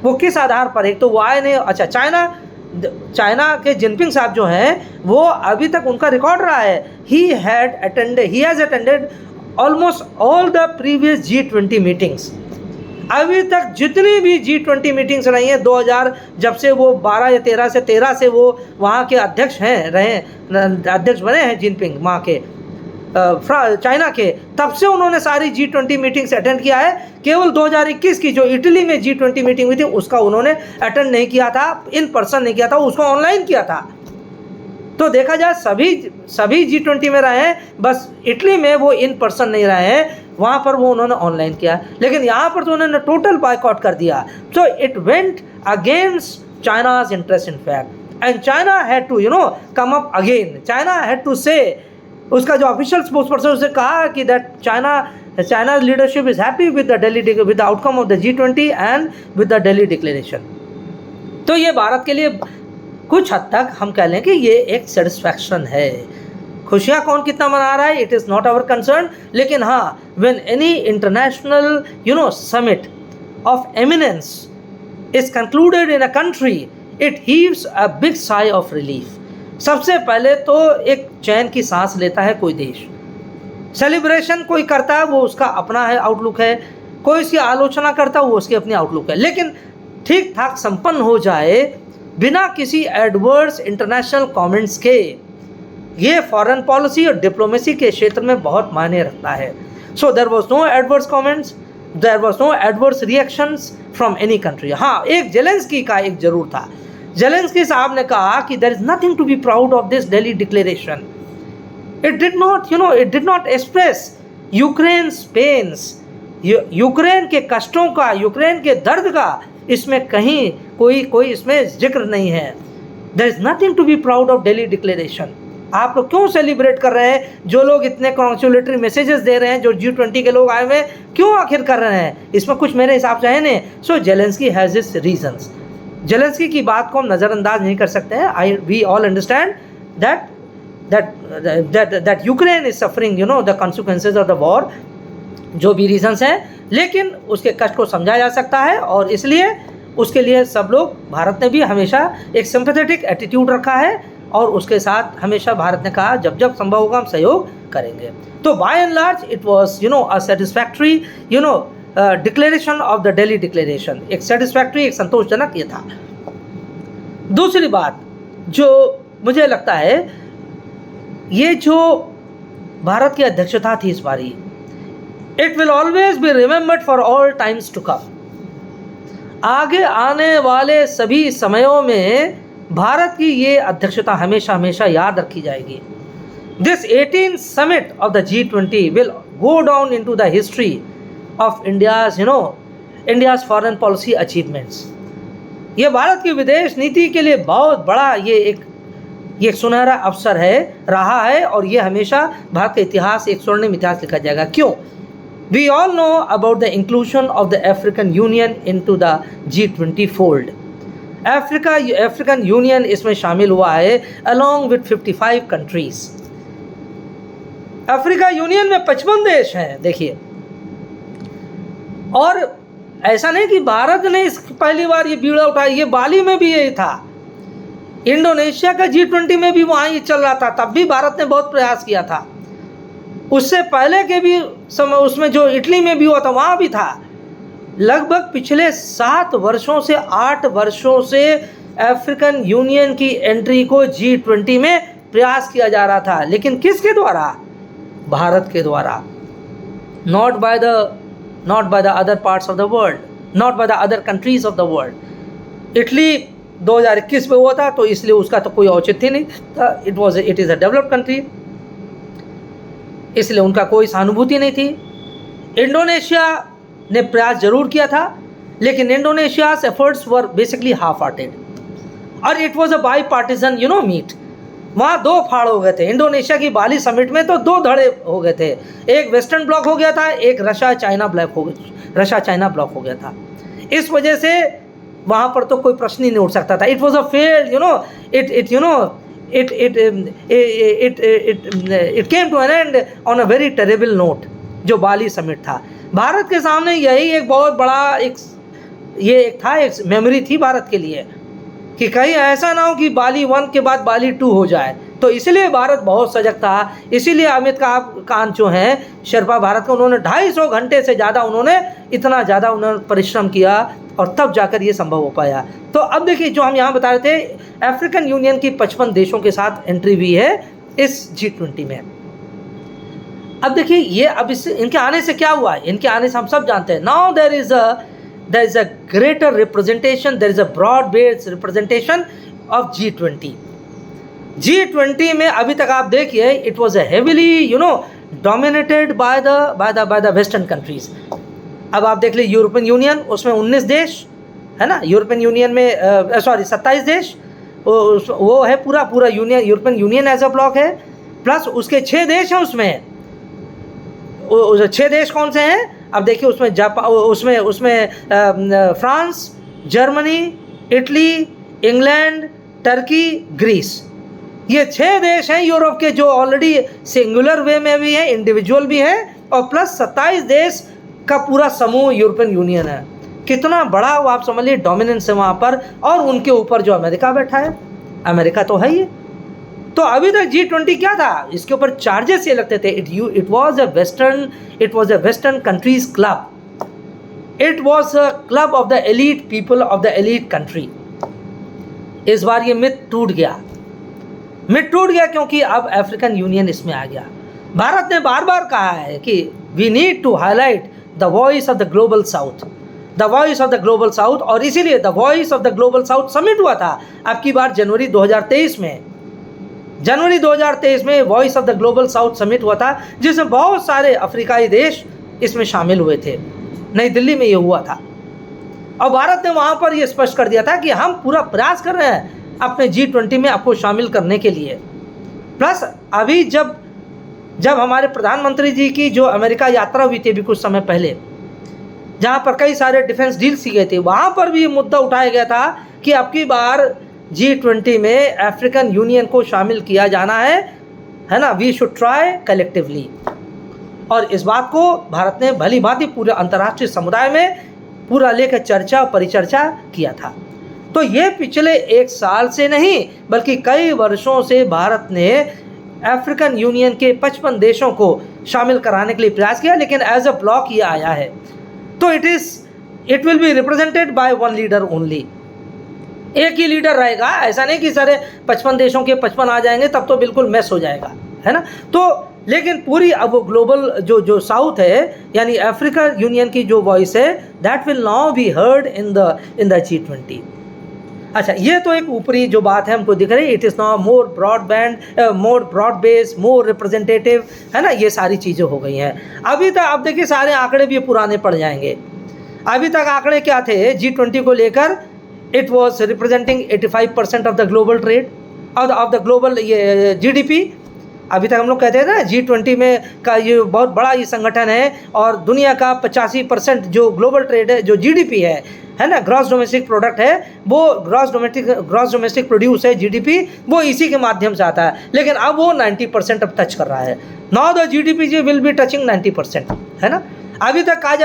वो किस आधार पर, एक तो वो आए नहीं, अच्छा चाइना के जिनपिंग साहब जो हैं वो अभी तक उनका रिकॉर्ड रहा है, he has attended almost all the previous G20 meetings. अभी तक जितनी भी G20 मीटिंग्स रही हैं 2000 जब से वो 12 या 13 से वो वहाँ के अध्यक्ष अध्यक्ष बने हैं जिनपिंग वहाँ के चाइना के, तब से उन्होंने सारी G20 मीटिंग्स अटेंड किया है। केवल 2021 की जो इटली में G20 मीटिंग हुई थी उसका उन्होंने अटेंड नहीं किया था, इन पर्सन नहीं किया था, उसको ऑनलाइन किया था। तो देखा जाए सभी G20 में रहे हैं, बस इटली में वो इन पर्सन नहीं रहे हैं, वहाँ पर वो उन्होंने ऑनलाइन किया, लेकिन यहाँ पर तो उन्होंने टोटल बायकॉट कर दिया। So it went against China's interest in fact, and China had to come up again, China had to say, उसका जो ऑफिशियल स्पोक्स पर्सन उसने कहा कि that China leadership is happy with the outcome of the G20 and with the Delhi declaration. तो ये भारत के लिए कुछ हद तक हम कह लें कि ये एक सेटिस्फैक्शन है। खुशियाँ कौन कितना मना रहा है, it is not our concern, लेकिन हाँ, when any international summit of eminence is concluded in a country, it heaves a big sigh of relief. सबसे पहले तो एक चैन की सांस लेता है कोई देश। सेलिब्रेशन कोई करता है वो उसका अपना है आउटलुक है, कोई इसकी आलोचना करता है वो उसकी अपनी आउटलुक है, लेकिन ठीक ठाक संपन्न हो जाए बिना किसी एडवर्स इंटरनेशनल कमेंट्स के, ये फॉरेन पॉलिसी और डिप्लोमेसी के क्षेत्र में बहुत मायने रखता है। So there was no adverse comments, there was no adverse reactions from any country. हाँ, एक जेलेंस्की का एक जरूर था। जेलेंस्की साहब ने कहा कि there is nothing to be proud of this Delhi declaration. It did not express Ukraine's pains, Ukraine के कष्टों का, यूक्रेन के दर्द का इसमें कहीं कोई इसमें जिक्र नहीं है। There is nothing to be proud of Delhi declaration. आप लोग क्यों सेलिब्रेट कर रहे हैं? जो लोग इतने कॉन्ग्रेचुलेटरी मैसेजेस दे रहे हैं, जो G20 के लोग आए हुए क्यों आखिर कर रहे हैं? इसमें कुछ मेरे हिसाब से है नहीं। So Zelensky has its reasons. Zelensky की बात को हम नज़रअंदाज नहीं कर सकते हैं। We all understand that Ukraine is suffering the consequences of the war, जो भी रीजंस हैं, लेकिन उसके कष्ट को समझा जा सकता है, और इसलिए उसके लिए सब लोग, भारत ने भी हमेशा एक सिंपैथेटिक एटीट्यूड रखा है, और उसके साथ हमेशा भारत ने कहा जब जब संभव होगा हम सहयोग करेंगे। तो by and large it was a satisfactory declaration of the Delhi declaration. एक सेटिस्फैक्ट्री, एक संतोषजनक ये था। दूसरी बात जो मुझे लगता है, ये जो भारत की अध्यक्षता थी इस बारी, it will always be remembered for all times to come. आगे आने वाले सभी समयों में भारत की ये अध्यक्षता हमेशा हमेशा याद रखी जाएगी। This 18th summit of the G20 will go down into the history of India's foreign policy achievements। ये भारत की विदेश नीति के लिए बहुत बड़ा ये एक सुनहरा अवसर रहा है, और ये हमेशा भारत का इतिहास, एक स्वर्णिम इतिहास लिखा जाएगा। क्यों? We all know about the inclusion of the African Union into the G20 fold। African union इसमें शामिल हुआ है along with 55 countries। Africa union में 55 देश हैं, देखिए। और ऐसा नहीं कि भारत ने पहली बार ये बीड़ा उठाया, ये बाली में भी यही था। इंडोनेशिया का G20 में भी वहाँ ये चल रहा था, तब भी भारत ने बहुत प्रयास किया था। उससे पहले के भी समय उसमें जो इटली में भी हुआ था वहाँ भी था। लगभग पिछले 7 वर्षों से 8 वर्षों से अफ्रीकन यूनियन की एंट्री को G20 में प्रयास किया जा रहा था, लेकिन किसके द्वारा? भारत के द्वारा। Not by the other parts of the world, not by the other countries of the world. Italy 2021 में हुआ था, तो इसलिए उसका तो कोई औचित्य नहीं था। It is a developed country, इसलिए उनका कोई सहानुभूति नहीं थी। इंडोनेशिया ने प्रयास जरूर किया था, लेकिन Indonesia's efforts were basically half hearted, और it was a bipartisan meet. वहाँ दो फाड़ हो गए थे। इंडोनेशिया की बाली समिट में तो दो धड़े हो गए थे, एक वेस्टर्न ब्लॉक हो गया था, एक रशिया चाइना ब्लॉक हो गया था। इस वजह से वहाँ पर तो कोई प्रश्न ही नहीं उठ सकता था। It was a failed it came to an end on a very terrible note, जो बाली समिट था। भारत के सामने यही एक बहुत बड़ा एक मेमोरी थी भारत के लिए, कि कहीं ऐसा ना हो कि बाली 1 के बाद बाली 2 हो जाए। तो इसलिए भारत बहुत सजग था। इसीलिए अमिताभ कांत जो हैं शेरपा भारत का, उन्होंने 250 घंटे से ज़्यादा इतना ज़्यादा उन्होंने परिश्रम किया, और तब जाकर ये संभव हो पाया। तो अब देखिए, जो हम यहाँ बता रहे थे, अफ्रीकन यूनियन की 55 देशों के साथ एंट्री हुई है इस G20 में। अब देखिए, ये अब इनके आने से क्या हुआ? इनके आने से हम सब जानते हैं, now there is a greater representation, there is a broad based representation of G20. G20 में अभी तक आप देखिए, it was a heavily dominated by the western countries. अब आप देख लीजिए यूरोपियन यूनियन, उसमें 19 देश है ना, यूरोपियन यूनियन में 27 देश, वो है पूरा European Union as a bloc है, प्लस उसके 6 देश हैं उसमें। 6 देश कौन से हैं? अब देखिए, उसमें जापान, उसमें France, Germany, Italy, England, Turkey, Greece, ये 6 देश हैं यूरोप के, जो ऑलरेडी सिंगुलर वे में भी हैं, इंडिविजुअल भी हैं, और प्लस 27 देश का पूरा समूह यूरोपियन यूनियन है। कितना बड़ा वो आप समझ लीजिए डोमिनेंस है वहाँ पर, और उनके ऊपर जो अमेरिका बैठा है, अमेरिका तो है ही। तो अभी तक G20 क्या था? इसके ऊपर चार्जेस ये लगते थे, it was a western countries club, it was a club of the elite people of the elite country. इस बार ये मिथ टूट गया, क्योंकि अब अफ्रीकन यूनियन इसमें आ गया। भारत ने बार बार कहा है कि we need to highlight the voice of the global south, और इसीलिए the voice of the global south summit हुआ था अब की बार जनवरी 2023 में voice of the global south summit हुआ था, जिसमें बहुत सारे अफ्रीकाई देश इसमें शामिल हुए थे। नई दिल्ली में ये हुआ था, और भारत ने वहाँ पर ये स्पष्ट कर दिया था कि हम पूरा प्रयास कर रहे हैं अपने G20 में आपको शामिल करने के लिए। प्लस अभी जब हमारे प्रधानमंत्री जी की जो अमेरिका यात्रा हुई थी अभी कुछ समय पहले, जहाँ पर कई सारे डिफेंस डील्स की गए थे, वहाँ पर भी ये मुद्दा उठाया गया था कि अब की बार G20 में अफ्रीकन यूनियन को शामिल किया जाना है ना, वी शुड ट्राई कलेक्टिवली। और इस बात को भारत ने भली भांति पूरे अंतर्राष्ट्रीय समुदाय में पूरा लेकर चर्चा और परिचर्चा किया था। तो ये पिछले 1 साल से नहीं बल्कि कई वर्षों से भारत ने अफ्रीकन यूनियन के 55 देशों को शामिल कराने के लिए प्रयास किया, लेकिन एज अ ब्लॉक ये आया है। तो it will be represented by one leader only, एक ही लीडर रहेगा। ऐसा नहीं कि सारे 55 देशों के 55 आ जाएंगे, तब तो बिल्कुल मैस हो जाएगा, है ना। तो लेकिन पूरी अब ग्लोबल जो साउथ है, यानी अफ्रीका यूनियन की जो वॉइस है, that will now be heard in the G20। अच्छा, ये तो एक ऊपरी जो बात है हमको दिख रही है, it is now more broad based, more representative, है ना, ये सारी चीज़ें हो गई हैं। अभी तक आप देखिए सारे आंकड़े भी पुराने पड़ जाएंगे। अभी तक आंकड़े क्या थे G20 को लेकर? It was representing 85% of the global trade off the global ये GDP। अभी तक हम लोग कहते हैं ना G20 में का ये बहुत बड़ा ये संगठन है, और दुनिया का 85% जो ग्लोबल ट्रेड है, जो GDP है ना, ग्रॉस डोमेस्टिक प्रोडक्ट है, वो ग्रॉस डोमेस्टिक प्रोड्यूस है GDP, वो इसी के माध्यम से आता है। लेकिन अब वो 90% अब टच कर रहा है। Now the GDP G will be touching 90%, है ना। अभी तक कहा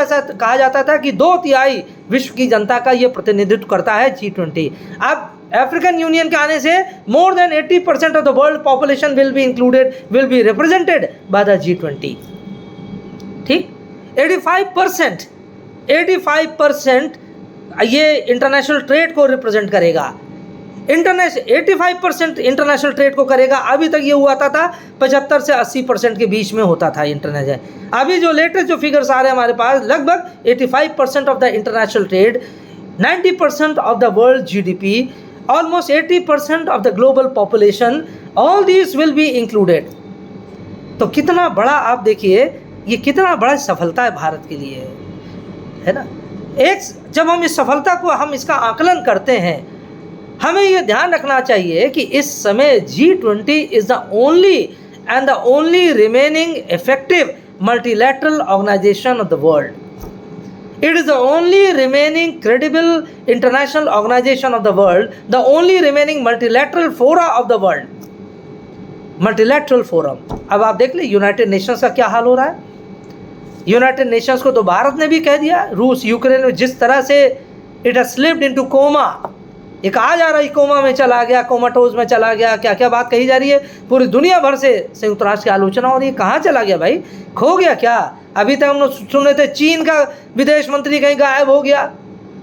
जाता था कि 2/3 विश्व की जनता का ये प्रतिनिधित्व करता है G20। अब अफ्रीकन यूनियन के आने से more than 80% of the world population will be represented by the G20। ठीक, 85% ये इंटरनेशनल ट्रेड को रिप्रेजेंट करेगा। 85% इंटरनेशनल ट्रेड को करेगा। अभी तक ये हुआ था 75 से 80% के बीच में होता था इंटरनेशनल। अभी जो लेटेस्ट जो फिगर्स आ रहे हैं हमारे पास, लगभग 85% of the international trade, 90% of the world GDP, almost 80% of the global population, all these will be included। तो कितना बड़ा आप देखिए, ये कितना बड़ा सफलता है भारत के लिए, है ना। जब हम इस सफलता को हम इसका आकलन करते हैं, हमें ये ध्यान रखना चाहिए कि इस समय G20 is the only and the only remaining effective multilateral organization of the world. It is the only remaining credible international organization of the world, the only remaining multilateral fora of the world. Multilateral forum. अब आप देख ले United Nations का क्या हाल हो रहा है. United Nations को तो भारत ने भी कह दिया. रूस यूक्रेन में जिस तरह से it has slipped into coma, ये कहा जा रहा है कोमा में चला गया, कोमाटोज में चला गया, क्या क्या बात कही जा रही है. पूरी दुनिया भर से संयुक्त राष्ट्र की आलोचना हो रही है. कहाँ चला गया भाई, खो गया क्या. अभी तक हम लोग सुन रहे थे चीन का विदेश मंत्री कहीं गायब हो गया,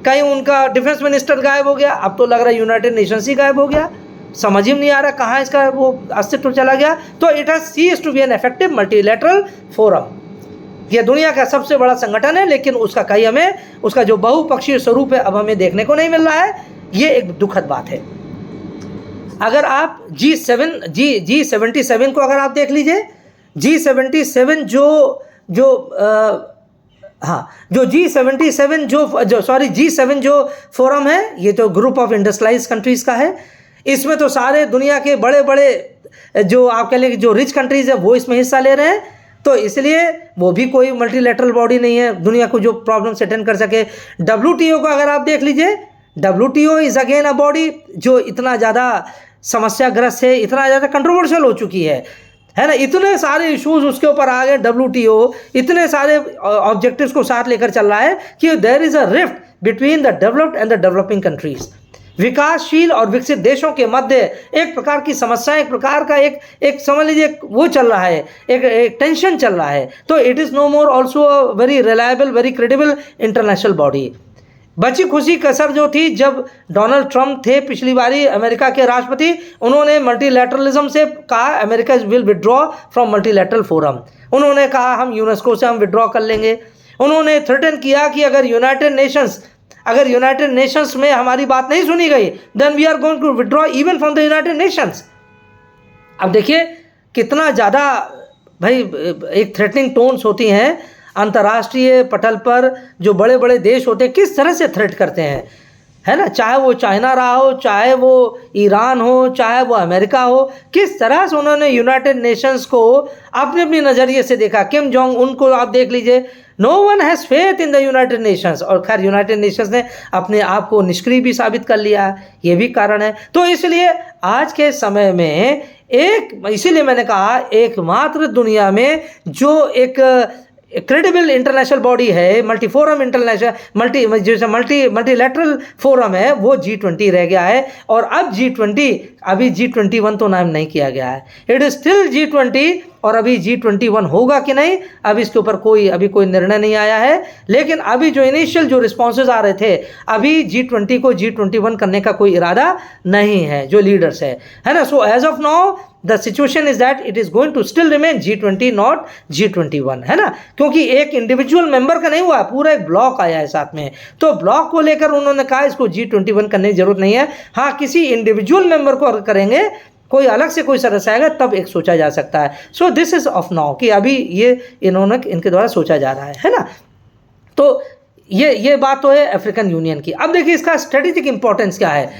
कहीं उनका डिफेंस मिनिस्टर गायब हो गया. अब तो लग रहा है यूनाइटेड नेशंस ही गायब हो गया. समझ ही नहीं आ रहा कहाँ इसका वो अस्तित्व चला गया. तो it has ceased to be an effective multilateral forum. यह दुनिया का सबसे बड़ा संगठन है, लेकिन उसका कहीं हमें उसका जो बहुपक्षीय स्वरूप है अब हमें देखने को नहीं मिल रहा है. ये एक दुखद बात है. अगर आप G77 को अगर आप देख लीजिए, G77 जो G7 जो फोरम है, ये तो ग्रुप ऑफ इंडस्ट्रियलाइज्ड कंट्रीज़ का है. इसमें तो सारे दुनिया के बड़े बड़े जो आप कह लें जो रिच कंट्रीज़ है वो इसमें हिस्सा ले रहे हैं. तो इसलिए वो भी कोई मल्टीलैटरल बॉडी नहीं है दुनिया को जो प्रॉब्लम से अटेंड कर सके. WTO को अगर आप देख लीजिए, WTO is again a body जो इतना ज़्यादा समस्याग्रस्त है, इतना ज़्यादा कंट्रोवर्शियल हो चुकी है ना. इतने सारे इश्यूज उसके ऊपर आ गए. WTO इतने सारे ऑब्जेक्टिव्स को साथ लेकर चल रहा है कि there is a rift between the developed and the developing countries. विकासशील और विकसित देशों के मध्य एक प्रकार की समस्या, एक प्रकार का एक समझ लीजिए वो चल रहा है, एक टेंशन चल रहा है. तो it is no more also a very reliable, very credible international body. बची खुशी कसर जो थी जब डोनाल्ड ट्रंप थे पिछली बारी अमेरिका के राष्ट्रपति, उन्होंने मल्टीलैटरलिज्म से कहा America will withdraw from multilateral forum. उन्होंने कहा हम यूनेस्को से हम विड्रॉ कर लेंगे. उन्होंने थ्रेटन किया कि अगर यूनाइटेड नेशंस में हमारी बात नहीं सुनी गई then we are going to withdraw even from the United Nations. अब देखिए कितना ज़्यादा भाई एक थ्रेटनिंग टोन्स होती हैं अंतर्राष्ट्रीय पटल पर. जो बड़े बड़े देश होते हैं किस तरह से थ्रेट करते हैं, है ना. चाहे वो चाइना रहा हो, चाहे वो ईरान हो, चाहे वो अमेरिका हो, किस तरह से उन्होंने यूनाइटेड नेशंस को अपने अपने नज़रिए से देखा. किम जोंग उनको आप देख लीजिए, no one has faith in the United Nations. और खैर यूनाइटेड नेशंस ने अपने आप को निष्क्रिय भी साबित कर लिया, ये भी कारण है. तो इसलिए आज के समय में इसीलिए मैंने कहा एकमात्र दुनिया में जो एक क्रेडिबल इंटरनेशनल बॉडी है, मल्टीलैटरल फोरम है, वो G20 रह गया है. और अब अभी G21 तो नाम नहीं किया गया है. It is still G20. और अभी G21 होगा कि नहीं, अब इसके ऊपर अभी कोई निर्णय नहीं आया है. लेकिन अभी जो इनिशियल जो रिस्पॉन्सेज आ रहे थे, अभी G20 को G21 करने का कोई इरादा नहीं है जो लीडर्स है ना. So as of now the situation is that it is going to still remain G20 not G21, है ना. क्योंकि एक इंडिविजुअल मेंबर का नहीं हुआ, पूरा एक ब्लॉक आया है साथ में. तो ब्लॉक को लेकर उन्होंने कहा इसको G21 करने की जरूरत नहीं है. हाँ, किसी इंडिविजुअल मेंबर को करेंगे, कोई अलग से कोई सदस्य आएगा तब एक सोचा जा सकता है. So this is of now कि अभी ये इनके द्वारा सोचा जा रहा है ना. तो ये बात तो है अफ्रीकन यूनियन की. अब देखिए इसका स्ट्रेटेजिक इंपॉर्टेंस क्या है.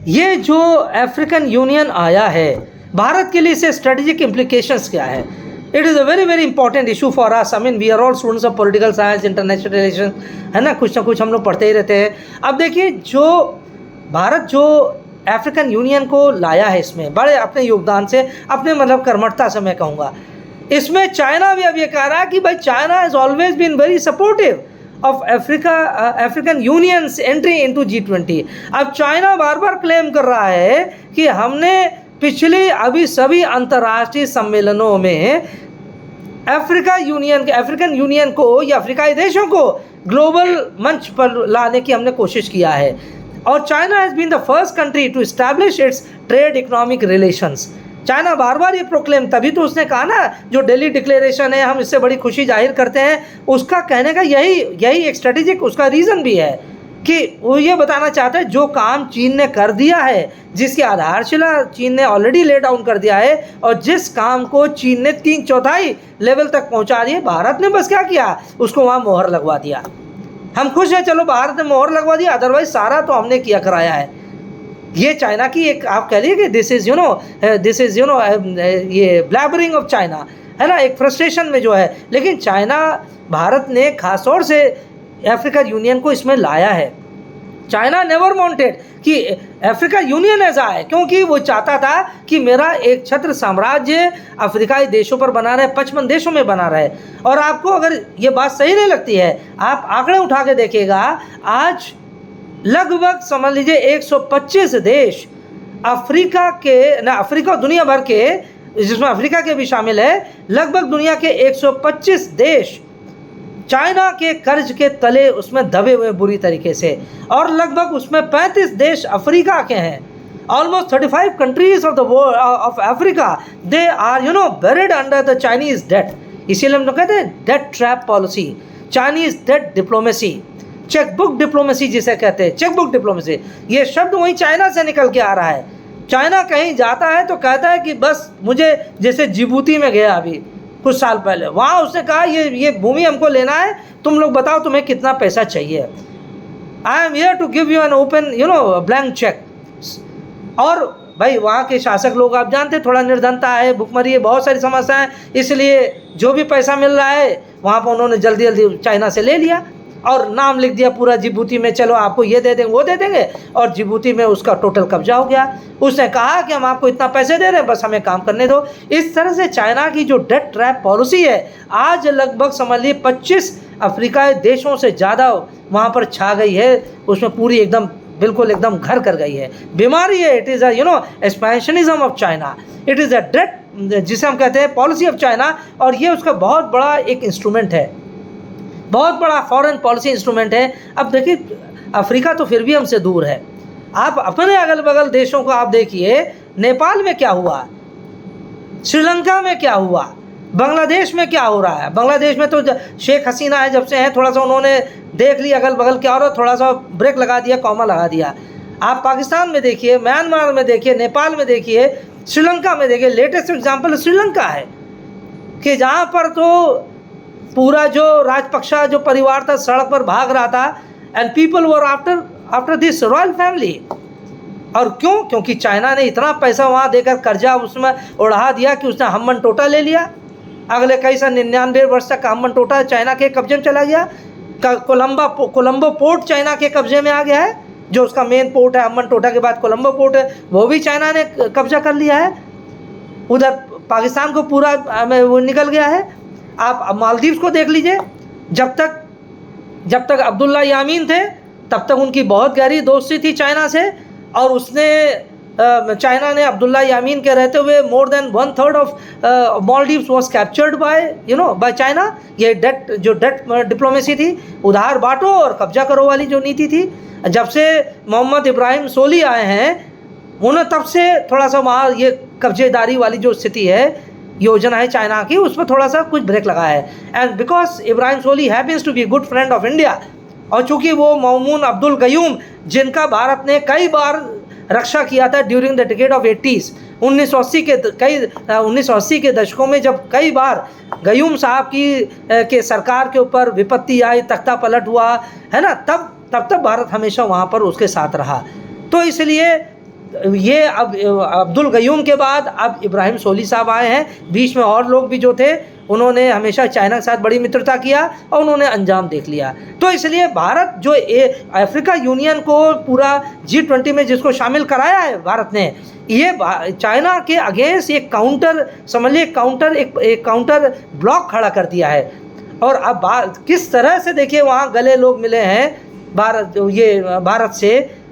ये जो अफ्रीकन यूनियन आया है, भारत के लिए इससे स्ट्रेटेजिक इम्प्लीकेशंस क्या है. It is a very very important issue for us. I mean we are all students of political science, international relation, है ना. कुछ ना कुछ हम लोग पढ़ते ही रहते हैं. अब देखिए जो भारत जो अफ्रीकन यूनियन को लाया है, इसमें बड़े अपने योगदान से, अपने मतलब कर्मठता से मैं कहूँगा, इसमें चाइना भी अब ये कह रहा है कि भाई China has always been very supportive of African Union's entry into G20. अब चाइना बार बार क्लेम कर रहा है कि हमने पिछले अभी सभी अंतर्राष्ट्रीय सम्मेलनों में अफ्रीकन यूनियन को या अफ्रीकाई देशों को ग्लोबल मंच पर लाने की हमने कोशिश किया है. और China has been the first country to establish its trade economic relations. China बार बार ये प्रोक्लेम, तभी तो उसने कहा ना जो दिल्ली डिक्लेरेशन है हम इससे बड़ी खुशी जाहिर करते हैं, उसका कहने का यही एक स्ट्रेटेजिक उसका रीज़न भी है कि वो ये बताना चाहता है जो काम चीन ने कर दिया है, जिसकी आधारशिला चीन ने ऑलरेडी ले डाउन कर दिया है, और जिस काम को चीन ने 3/4 लेवल तक पहुंचा दिए, भारत ने बस क्या किया, उसको वहाँ मोहर लगवा दिया, हम खुश हैं, चलो भारत ने मोहर लगवा दिया, अदरवाइज सारा तो हमने किया कराया है। ये चाइना की एक आप कह लीजिए कि दिस इज़ यू नो ये ब्लैबरिंग ऑफ चाइना है ना, एक फ्रस्ट्रेशन में जो है। लेकिन चाइना, भारत ने खास तौर से अफ्रीकन यूनियन को इसमें लाया है। चाइना नेवर वांटेड कि अफ्रीका यूनियन ऐसा है, क्योंकि वो चाहता था कि मेरा एक छत्र साम्राज्य अफ्रीकाई देशों पर बना रहे, 55 देशों में बना रहे। और आपको अगर ये बात सही नहीं लगती है, आप आंकड़े उठा के देखिएगा, आज लगभग समझ लीजिए 125 देश अफ्रीका के ना, अफ्रीका दुनिया भर के, जिसमें अफ्रीका के भी शामिल है, लगभग दुनिया के 125 देश चाइना के कर्ज के तले उसमें दबे हुए बुरी तरीके से, और लगभग उसमें 35 देश अफ्रीका के हैं। Almost 35 countries of the world of Africa, they are buried under the Chinese debt. इसीलिए हम लोग कहते हैं debt trap policy, Chinese debt diplomacy, chequebook diplomacy जिसे कहते हैं, चेकबुक डिप्लोमेसी। ये शब्द वही चाइना से निकल के आ रहा है। चाइना कहीं जाता है तो कहता है कि बस मुझे, जैसे जिबूती में गया अभी कुछ साल पहले, वहाँ उसने कहा ये भूमि हमको लेना है, तुम लोग बताओ तुम्हें कितना पैसा चाहिए, I am here to give you an open blank cheque. और भाई वहाँ के शासक लोग आप जानते, थोड़ा निर्धनता है, भुखमरी है, बहुत सारी समस्याएं, इसलिए जो भी पैसा मिल रहा है वहाँ पर उन्होंने जल्दी जल्दी चाइना से ले लिया और नाम लिख दिया पूरा जिबूती में, चलो आपको ये दे देंगे वो दे देंगे, और जिबूती में उसका टोटल कब्जा हो गया। उसने कहा कि हम आपको इतना पैसे दे रहे हैं, बस हमें काम करने दो। इस तरह से चाइना की जो डेट ट्रैप पॉलिसी है, आज लगभग समझ लीजिए 25 अफ्रीकाई देशों से ज़्यादा वहाँ पर छा गई है, उसमें पूरी एकदम बिल्कुल एकदम घर कर गई है, बीमारी है। It is a expansionism of China, it is a debt जिसे हम कहते हैं पॉलिसी ऑफ चाइना, और ये उसका बहुत बड़ा एक इंस्ट्रूमेंट है, बहुत बड़ा फॉरेन पॉलिसी इंस्ट्रूमेंट है। अब देखिए अफ्रीका तो फिर भी हमसे दूर है, आप अपने अगल बगल देशों को आप देखिए, नेपाल में क्या हुआ, श्रीलंका में क्या हुआ, बांग्लादेश में क्या हो रहा है। बांग्लादेश में तो शेख हसीना है, जब से हैं थोड़ा सा उन्होंने देख लिया अगल बगल क्या हो रहा है, थोड़ा सा ब्रेक लगा दिया, कॉमा लगा दिया। आप पाकिस्तान में देखिए, म्यांमार में देखिए, नेपाल में देखिए, श्रीलंका में देखिए। लेटेस्ट एग्जाम्पल श्रीलंका है कि जहाँ पर तो पूरा जो राजपक्षा जो परिवार था सड़क पर भाग रहा था, and people were after this royal family. और क्यों? क्योंकि चाइना ने इतना पैसा वहाँ देकर कर्जा उसमें उड़ा दिया कि उसने हम्मन टोटा ले लिया। अगले कई साल 99 वर्ष तक हम्मन टोटा चाइना के कब्जे में चला गया। कोलंबो पोर्ट चाइना के कब्जे में आ गया है, जो उसका मेन पोर्ट है। हम्मन टोटा के बाद कोलंबो पोर्ट है, वो भी चाइना ने कब्जा कर लिया है। उधर पाकिस्तान को पूरा वो निकल गया है। आप मालदीव्स को देख लीजिए, जब तक अब्दुल्ला यामीन थे तब तक उनकी बहुत गहरी दोस्ती थी चाइना से, और उसने चाइना ने अब्दुल्ला यामीन के रहते हुए more than 1/3 of Maldives was captured by China. ये डेट डिप्लोमेसी थी, उधार बांटो और कब्जा करो वाली जो नीति थी। जब से मोहम्मद इब्राहिम सोली आए हैं, उन्होंने तब से थोड़ा सा वहाँ ये कब्जेदारी वाली जो स्थिति है, योजना है चाइना की, उस पर थोड़ा सा कुछ ब्रेक लगा है। And because Ibrahim Solih happens to be good friend of India, और चूँकि वो मौमून अब्दुल गयूम, जिनका भारत ने कई बार रक्षा किया था during the decade of 80s, 1980 के दशकों में, जब कई बार गयूम साहब के सरकार के ऊपर विपत्ति आई, तख्ता पलट हुआ है ना, तब भारत हमेशा वहाँ पर उसके साथ रहा। तो इसलिए ये अब अब्दुल गयूम के बाद अब इब्राहिम सोली साहब आए हैं। बीच में और लोग भी जो थे, उन्होंने हमेशा चाइना के साथ बड़ी मित्रता किया और उन्होंने अंजाम देख लिया। तो इसलिए भारत जो अफ्रीका यूनियन को पूरा G20 में जिसको शामिल कराया है भारत ने, ये चाइना के अगेंस्ट एक काउंटर समझिए, एक काउंटर ब्लॉक खड़ा कर दिया है। और अब किस तरह से देखिए वहाँ गले लोग मिले हैं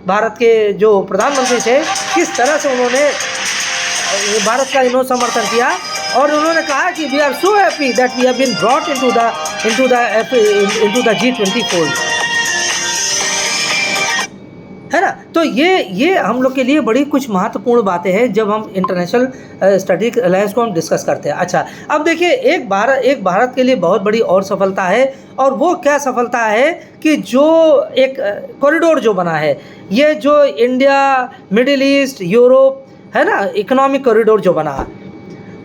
भारत के जो प्रधानमंत्री थे, किस तरह से उन्होंने भारत का समर्थन किया, और उन्होंने कहा कि we are so happy that we have been brought into the G20 fold, है ना। तो ये हम लोग के लिए बड़ी कुछ महत्वपूर्ण बातें हैं जब हम इंटरनेशनल स्ट्रेटेजिक अलायंस को हम डिस्कस करते हैं। अच्छा, अब देखिए एक भारत के लिए बहुत बड़ी और सफलता है, और वो क्या सफलता है कि जो एक कॉरिडोर जो बना है, ये जो इंडिया, मिडिल ईस्ट, यूरोप है ना, इकोनॉमिक कॉरिडोर जो बना,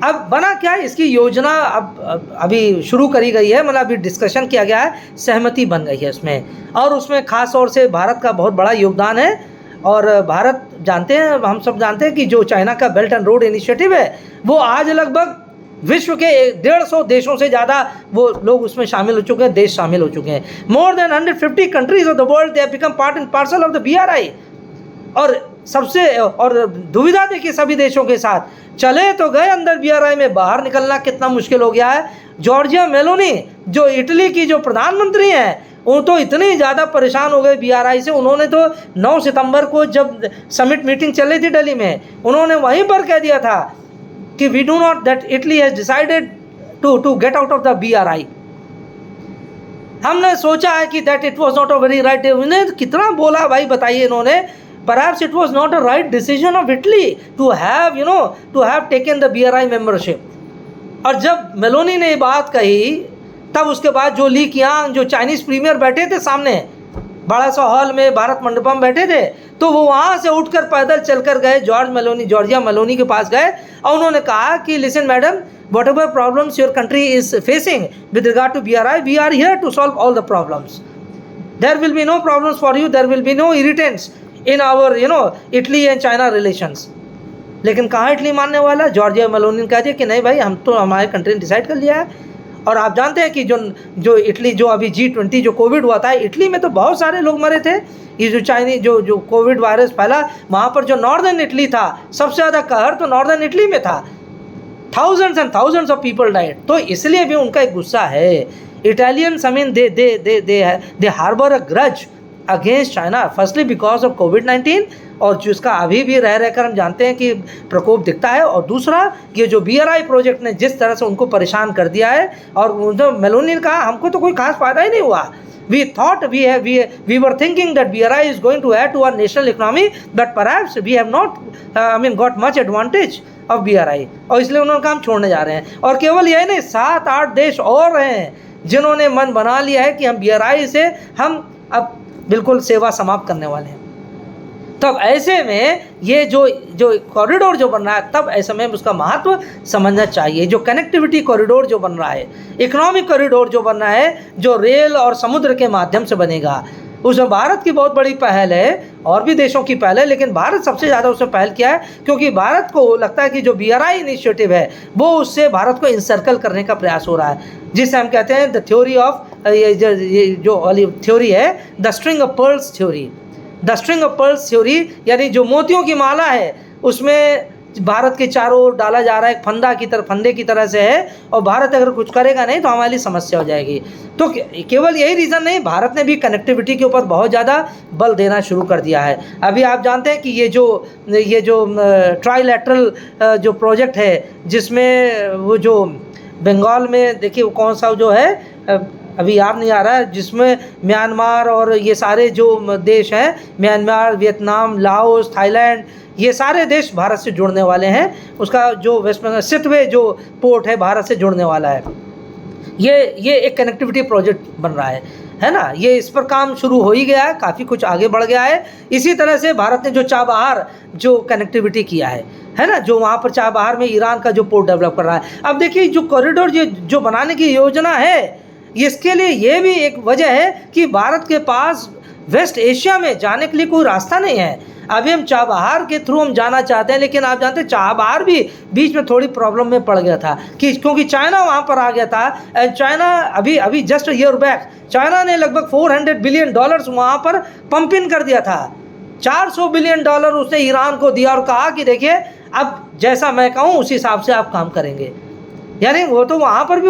अब बना क्या है, इसकी योजना अब अभी शुरू करी गई है, मतलब अभी डिस्कशन किया गया है, सहमति बन गई है उसमें, और उसमें खास तौर से भारत का बहुत बड़ा योगदान है। और भारत जानते हैं, हम सब जानते हैं कि जो चाइना का बेल्ट एंड रोड इनिशिएटिव है वो आज लगभग विश्व के 150 देशों से ज़्यादा वो लोग उसमें शामिल हो चुके हैं, देश शामिल हो चुके हैं। More than 150 countries of the world they have become part and parcel of the BRI। और सबसे और दुविधा देखिए सभी देशों के साथ, चले तो गए अंदर BRI में, बाहर निकलना कितना मुश्किल हो गया है। जॉर्जिया मेलोनी जो इटली की जो प्रधानमंत्री हैं, वो तो इतने ज़्यादा परेशान हो गए BRI से, उन्होंने तो 9 सितंबर को जब समिट मीटिंग चल रही थी दिल्ली में, उन्होंने वहीं पर कह दिया था कि we do not that Italy has decided to get out of the BRI। हमने सोचा है कि that it was not a very right, उन्हें कितना बोला भाई बताइए इन्होंने, perhaps it was not a right decision of Italy to have to have taken the BRI membership। और जब मेलोनी ने ये बात कही, तब उसके बाद जो ली कियांग जो चाइनीज़ प्रीमियर बैठे थे सामने बड़ा सा हॉल में, भारत मंडपम बैठे थे, तो वो वहाँ से उठकर पैदल चलकर गए जॉर्जिया मेलोनी के पास गए, और उन्होंने कहा कि listen madam, whatever problems your country is facing with regard to BRI, we are here to solve all the problems. There will be no problems for you, there will be no irritants in our Italy and China relations. लेकिन कहाँ Italy मानने वाला, Giorgia Meloni ने कह दिया कि नहीं भाई, हम तो हमारे कंट्री ने डिसाइड कर लिया है। और आप जानते हैं कि जो इटली जो अभी G20 जो कोविड हुआ था, इटली में तो बहुत सारे लोग मरे थे। ये जो चाइनीज जो कोविड वायरस फैला, वहाँ पर जो नॉर्दर्न इटली था, सबसे ज़्यादा कहर तो नॉर्दर्न इटली में था, thousands and thousands of people died. तो इसलिए भी उनका एक गुस्सा है। Italians I mean they harbour a grudge against China, firstly because of कोविड-19, और जिसका अभी भी रह रहकर हम जानते हैं कि प्रकोप दिखता है, और दूसरा ये जो BRI प्रोजेक्ट ने जिस तरह से उनको परेशान कर दिया है। और जो मेलोनी ने कहा हमको तो कोई खास फायदा ही नहीं हुआ, we thought we were thinking that BRI is going to add to our national economy, but perhaps we have not got much advantage of BRI, और इसलिए उन्होंने काम छोड़ने जा रहे हैं। और केवल यही नहीं, 7-8 देश और हैं जिन्होंने मन बना लिया है कि हम BRI से हम अब बिल्कुल सेवा समाप्त करने वाले हैं। तब ऐसे में ये जो कॉरिडोर जो बन रहा है, तब ऐसे में उसका महत्व समझना चाहिए। जो कनेक्टिविटी कॉरिडोर जो बन रहा है, इकोनॉमिक कॉरिडोर जो बन रहा है, जो रेल और समुद्र के माध्यम से बनेगा, उसमें भारत की बहुत बड़ी पहल है, और भी देशों की पहल है, लेकिन भारत सबसे ज़्यादा उसमें पहल किया है, क्योंकि भारत को लगता है कि जो BRI इनिशिएटिव है वो उससे भारत को इंसर्कल करने का प्रयास हो रहा है, जिसे हम कहते हैं द थ्योरी ऑफ, ये जो वाली थ्योरी है, the string of pearls theory. The string of pearls theory यानी जो मोतियों की माला है, उसमें भारत के चारों ओर डाला जा रहा है, फंदे की तरह से है, और भारत अगर कुछ करेगा नहीं तो हमारी समस्या हो जाएगी। तो केवल यही रीज़न नहीं, भारत ने भी कनेक्टिविटी के ऊपर बहुत ज़्यादा बल देना शुरू कर दिया है। अभी आप जानते हैं कि ये जो ट्राइलैटरल जो प्रोजेक्ट है, जिसमें वो जो बंगाल में देखिए वो कौन सा जो है अभी याद नहीं आ रहा है, जिसमें म्यांमार और ये सारे जो देश हैं, म्यांमार, वियतनाम, लाओस, थाईलैंड, ये सारे देश भारत से जुड़ने वाले हैं। उसका जो वेस्ट बंगाल सिटवे जो पोर्ट है भारत से जुड़ने वाला है। ये एक कनेक्टिविटी प्रोजेक्ट बन रहा है ना। ये इस पर काम शुरू हो ही गया है, काफ़ी कुछ आगे बढ़ गया है। इसी तरह से भारत ने जो चाबहार जो कनेक्टिविटी किया है ना, जो वहाँ पर चाबहार में ईरान का जो पोर्ट डेवलप कर रहा है। अब देखिए जो कॉरिडोर जो बनाने की योजना है, इसके लिए ये भी एक वजह है कि भारत के पास वेस्ट एशिया में जाने के लिए कोई रास्ता नहीं है। अभी हम चाबहार के थ्रू हम जाना चाहते हैं, लेकिन आप जानते हैं चाबहार भी बीच में थोड़ी प्रॉब्लम में पड़ गया था कि क्योंकि चाइना वहाँ पर आ गया था। एंड चाइना अभी जस्ट ईयर बैक चाइना ने लगभग $400 बिलियन वहाँ पर पंप इन कर दिया था। $400 बिलियन उसने ईरान को दिया और कहा कि देखिए अब जैसा मैं कहूँ उस हिसाब से आप काम करेंगे। यानी वो तो वहाँ पर भी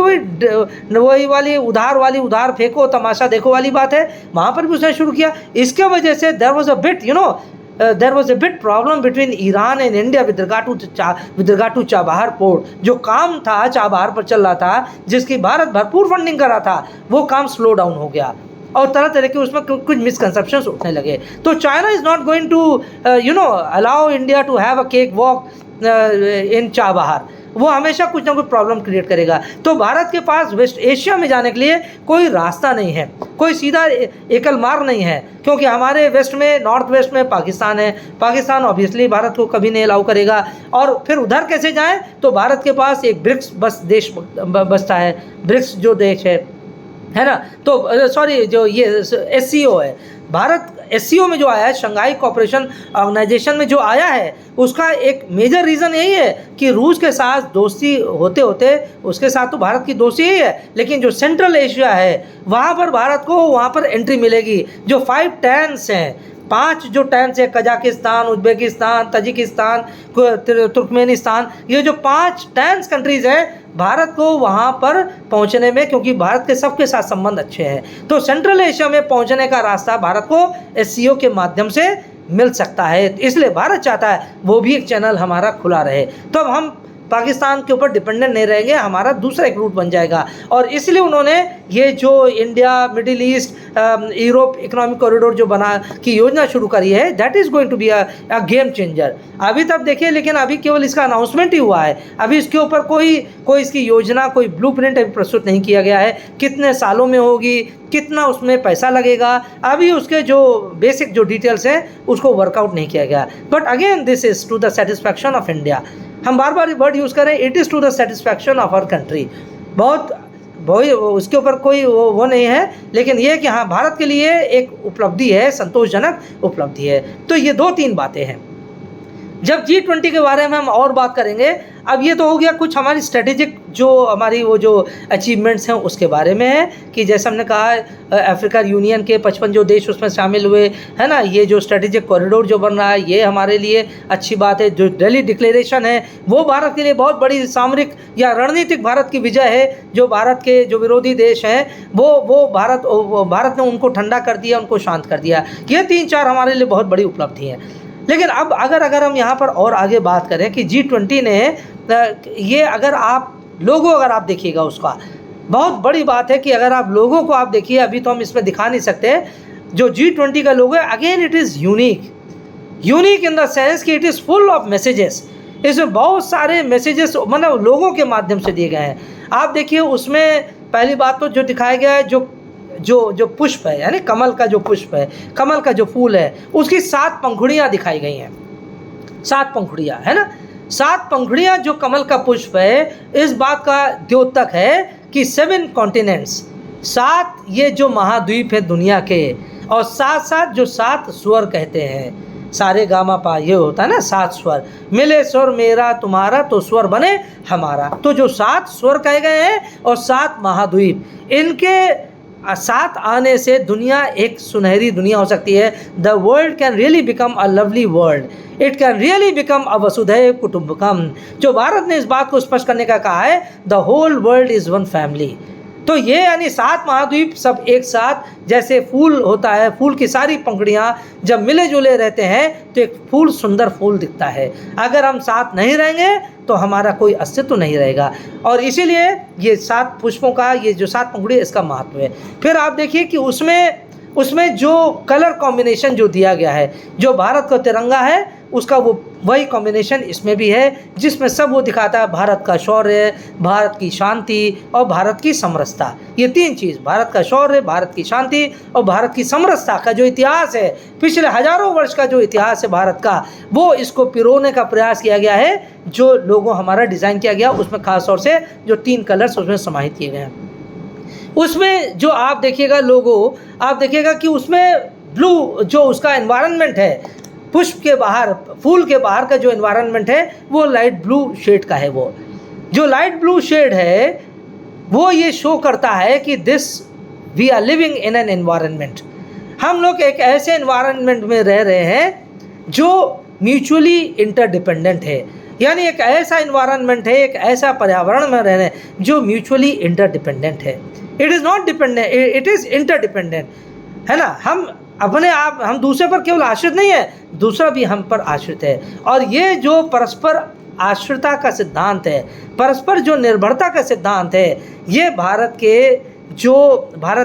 वही वाली उधार फेंको तमाशा देखो वाली बात है, वहाँ पर भी उसने शुरू किया। इसके वजह से there was a bit problem between Iran and India with regard to Chabahar port. जो काम था चाबहार पर चल रहा था, जिसकी भारत भरपूर फंडिंग कर रहा था, वो काम स्लो डाउन हो गया और तरह तरह के उसमें कुछ मिसकंसेप्शंस उठने लगे। तो China is not going to allow India to have a cakewalk in Chabahar. वो हमेशा कुछ ना कुछ प्रॉब्लम क्रिएट करेगा। तो भारत के पास वेस्ट एशिया में जाने के लिए कोई रास्ता नहीं है, कोई सीधा एकल मार्ग नहीं है, क्योंकि हमारे वेस्ट में, नॉर्थ वेस्ट में पाकिस्तान है। पाकिस्तान ऑब्वियसली भारत को कभी नहीं अलाउ करेगा। और फिर उधर कैसे जाएं? तो भारत के पास एक ब्रिक्स बस देश बसता है, ब्रिक्स जो देश है ना, तो सॉरी जो ये SCO है, भारत SCO में जो आया है, शंघाई कोऑपरेशन ऑर्गेनाइजेशन में जो आया है, उसका एक मेजर रीज़न यही है कि रूस के साथ दोस्ती होते होते, उसके साथ तो भारत की दोस्ती यही है, लेकिन जो सेंट्रल एशिया है वहाँ पर भारत को वहाँ पर एंट्री मिलेगी। जो 5 टैंस हैं, 5 जो टैंस है, कजाकिस्तान, उज्बेकिस्तान, तजिकिस्तान, तुर्कमेनिस्तान, ये जो 5 टैंस कंट्रीज़ हैं, भारत को वहाँ पर पहुँचने में, क्योंकि भारत के सबके साथ संबंध अच्छे हैं, तो सेंट्रल एशिया में पहुँचने का रास्ता भारत को SCO के माध्यम से मिल सकता है। इसलिए भारत चाहता है वो भी एक चैनल हमारा खुला रहे, तो अब हम पाकिस्तान के ऊपर डिपेंडेंट नहीं रहेंगे, हमारा दूसरा एक रूट बन जाएगा। और इसलिए उन्होंने ये जो India Middle East Europe economic corridor जो बना की योजना शुरू करी है, that is going to be a game changer. अभी तक देखिए, लेकिन अभी केवल इसका अनाउंसमेंट ही हुआ है, अभी इसके ऊपर कोई इसकी योजना, कोई ब्लूप्रिंट अभी प्रस्तुत नहीं किया गया है। कितने सालों में होगी, कितना उसमें पैसा लगेगा, अभी उसके जो बेसिक जो डिटेल्स हैं उसको वर्कआउट नहीं किया गया। But again this is to the satisfaction of India. हम बार बार वर्ड यूज़ करें, it is to the satisfaction of our country. बहुत उसके ऊपर कोई वो नहीं है, लेकिन ये कि हाँ, भारत के लिए एक उपलब्धि है, संतोषजनक उपलब्धि है। तो ये 2-3 बातें हैं। जब G20 के बारे में हम और बात करेंगे, अब ये तो हो गया कुछ हमारी स्ट्रेटेजिक जो हमारी वो जो अचीवमेंट्स हैं उसके बारे में है, कि जैसे हमने कहा अफ्रीका यूनियन के 55 जो देश उसमें शामिल हुए, है ना, ये जो स्ट्रेटेजिक कॉरिडोर जो बन रहा है, ये हमारे लिए अच्छी बात है। जो दिल्ली डिक्लेरेशन है, वो भारत के लिए बहुत बड़ी सामरिक या रणनीतिक भारत की विजय है। जो भारत के जो विरोधी देश हैं वो भारत ने उनको ठंडा कर दिया, उनको शांत कर दिया। ये 3-4 हमारे लिए बहुत बड़ी उपलब्धि हैं। लेकिन अब अगर हम यहाँ पर और आगे बात करें कि G20 ने ये अगर आप देखिएगा, उसका बहुत बड़ी बात है कि अगर आप लोगों को आप देखिए, अभी तो हम इसमें दिखा नहीं सकते, जो G20 का लोगो है, again it is unique in the sense कि it is full of messages. इसमें बहुत सारे मैसेजेस मतलब लोगों के माध्यम से दिए गए हैं। आप देखिए, उसमें पहली बात तो जो दिखाया गया है, जो पुष्प है, यानी कमल का जो पुष्प है, कमल का जो फूल है, उसकी 7 पंखुड़ियाँ दिखाई गई हैं। 7 पंखुड़ियाँ, है ना, 7 पंखुड़ियाँ जो कमल का पुष्प है, इस बात का द्योतक है कि 7 कॉन्टिनेंट्स, 7 ये जो महाद्वीप है दुनिया के, और साथ जो 7 स्वर कहते हैं, सारे गामा पा, ये होता है ना 7 स्वर, मिले स्वर मेरा तुम्हारा तो स्वर बने हमारा। तो जो 7 स्वर कहे गए हैं और 7 महाद्वीप, इनके साथ आने से दुनिया एक सुनहरी दुनिया हो सकती है। The world can really become a lovely world, it can really become a वसुधैव कुटुंबकम। जो भारत ने इस बात को स्पष्ट करने का कहा है, the whole world is one family. तो ये यानी 7 महाद्वीप सब एक साथ, जैसे फूल होता है, फूल की सारी पंखुड़ियाँ जब मिले जुले रहते हैं तो एक फूल सुंदर फूल दिखता है। अगर हम साथ नहीं रहेंगे तो हमारा कोई अस्तित्व नहीं रहेगा। और इसीलिए ये 7 पुष्पों का, ये जो 7 पंखुड़ियाँ, इसका महत्व है। फिर आप देखिए कि उसमें जो कलर कॉम्बिनेशन जो दिया गया है, जो भारत का तिरंगा है उसका वही कॉम्बिनेशन इसमें भी है, जिसमें सब वो दिखाता है भारत का शौर्य, भारत की शांति और भारत की समरसता। ये 3 चीज़, भारत का शौर्य, भारत की शांति और भारत की समरसता का जो इतिहास है, पिछले हजारों वर्ष का जो इतिहास है भारत का, वो इसको पिरोने का प्रयास किया गया है। जो लोगों हमारा डिज़ाइन किया गया, उसमें खास तौर से जो 3 कलर्स उसमें समाहित किए गए हैं। उसमें जो आप देखिएगा लोगो, आप देखिएगा कि उसमें ब्लू जो उसका एनवायरनमेंट है, पुष्प के बाहर, फूल के बाहर का जो एनवायरनमेंट है, वो लाइट ब्लू शेड का है। वो जो लाइट ब्लू शेड है, वो ये शो करता है कि we are living in an environment. हम लोग एक ऐसे एनवायरनमेंट में रह रहे हैं जो म्यूचुअली इंटरडिपेंडेंट है, यानी एक ऐसा एनवायरनमेंट है, एक ऐसा पर्यावरण में रह रहे हैं जो म्यूचुअली इंटरडिपेंडेंट है। It is not dependent, it is interdependent, है ना। हम दूसरे पर केवल आश्रित नहीं है, दूसरा भी हम पर आश्रित है। और ये जो परस्पर आश्रितता का सिद्धांत है, परस्पर जो निर्भरता का सिद्धांत है, ये भारत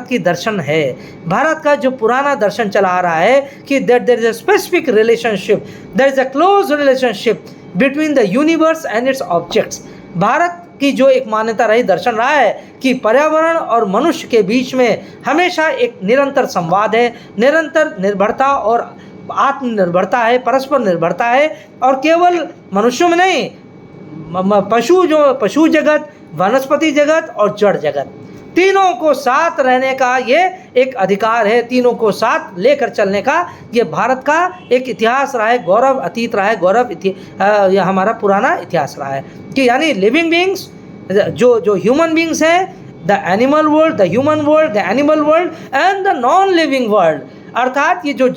की दर्शन है। भारत का जो पुराना दर्शन चला आ रहा है कि there is a specific relationship, there is a close relationship between the universe and its objects. Bharat की जो एक मान्यता रही, दर्शन रहा है कि पर्यावरण और मनुष्य के बीच में हमेशा एक निरंतर संवाद है, निरंतर निर्भरता और आत्मनिर्भरता है, परस्पर निर्भरता है। और केवल मनुष्यों में नहीं, पशु जगत, वनस्पति जगत और जड़ जगत, तीनों को साथ रहने का ये एक अधिकार है, तीनों को साथ लेकर चलने का ये भारत का एक इतिहास रहा है, गौरव अतीत रहा है, यह हमारा पुराना इतिहास रहा है कि यानी लिविंग बींग्स, जो ह्यूमन बींग्स हैं, the animal world, the human world, the animal world and the non living world. अर्थात ये जो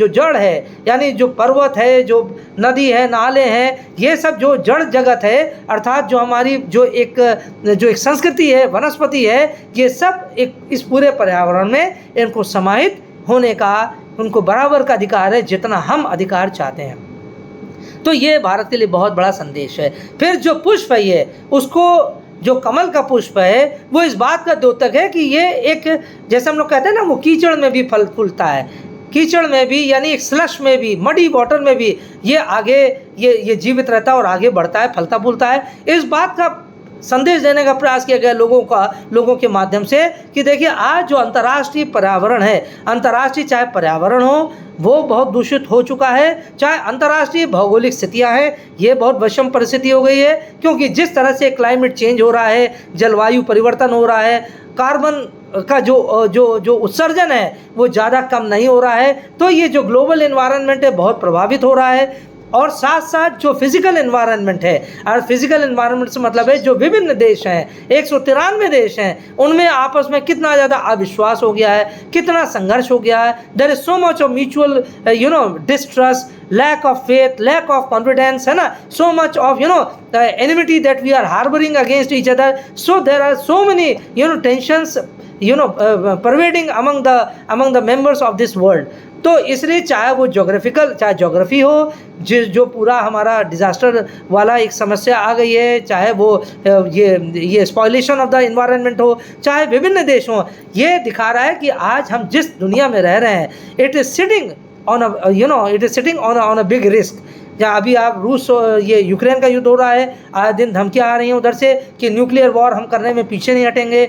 जड़ है, यानी जो पर्वत है, जो नदी है, नाले हैं, ये सब जो जड़ जगत है, अर्थात जो हमारी जो एक संस्कृति है, वनस्पति है, ये सब एक इस पूरे पर्यावरण में इनको समाहित होने का उनको बराबर का अधिकार है जितना हम अधिकार चाहते हैं। तो ये भारत के लिए बहुत बड़ा संदेश है। फिर जो पुष्प है, ये उसको जो कमल का पुष्प है वो इस बात का द्योतक है कि ये एक, जैसे हम लोग कहते हैं ना, वो कीचड़ में भी फल फूलता है, कीचड़ में भी, यानी एक स्लश में भी, मडी वाटर में भी ये आगे ये जीवित रहता है और आगे बढ़ता है, फलता फूलता है। इस बात का संदेश देने का प्रयास किया गया लोगों के माध्यम से कि देखिए, आज जो अंतर्राष्ट्रीय पर्यावरण है, अंतर्राष्ट्रीय चाहे पर्यावरण हो वो बहुत दूषित हो चुका है, चाहे अंतर्राष्ट्रीय भौगोलिक स्थितियां हैं, ये बहुत विषम परिस्थिति हो गई है, क्योंकि जिस तरह से क्लाइमेट चेंज हो रहा है, जलवायु परिवर्तन हो रहा है, कार्बन का जो उत्सर्जन है वो ज़्यादा कम नहीं हो रहा है, तो ये जो ग्लोबल एनवायरनमेंट है बहुत प्रभावित हो रहा है। और साथ साथ जो फिजिकल एनवायरनमेंट है, और फिजिकल एनवायरनमेंट से मतलब है जो विभिन्न देश हैं, 193 देश हैं, उनमें आपस में कितना ज़्यादा अविश्वास हो गया है, कितना संघर्ष हो गया है। There is so much of mutual distrust, lack of faith, lack of confidence, है ना, so much of the enmity that we are harboring against each other. So there are so many tensions pervading among the members of this world. तो इसलिए चाहे वो चाहे geography हो, जो पूरा हमारा डिज़ास्टर वाला एक समस्या आ गई है, चाहे वो ये स्पॉइलेशन ऑफ द इन्वायरमेंट हो, चाहे विभिन्न देश हों, ये दिखा रहा है कि आज हम जिस दुनिया में रह रहे हैं, it is sitting on a big risk. जहाँ अभी आप ये यूक्रेन का युद्ध हो रहा है, आए दिन धमकियाँ आ रही हैं उधर से कि न्यूक्लियर वॉर हम करने में पीछे नहीं हटेंगे,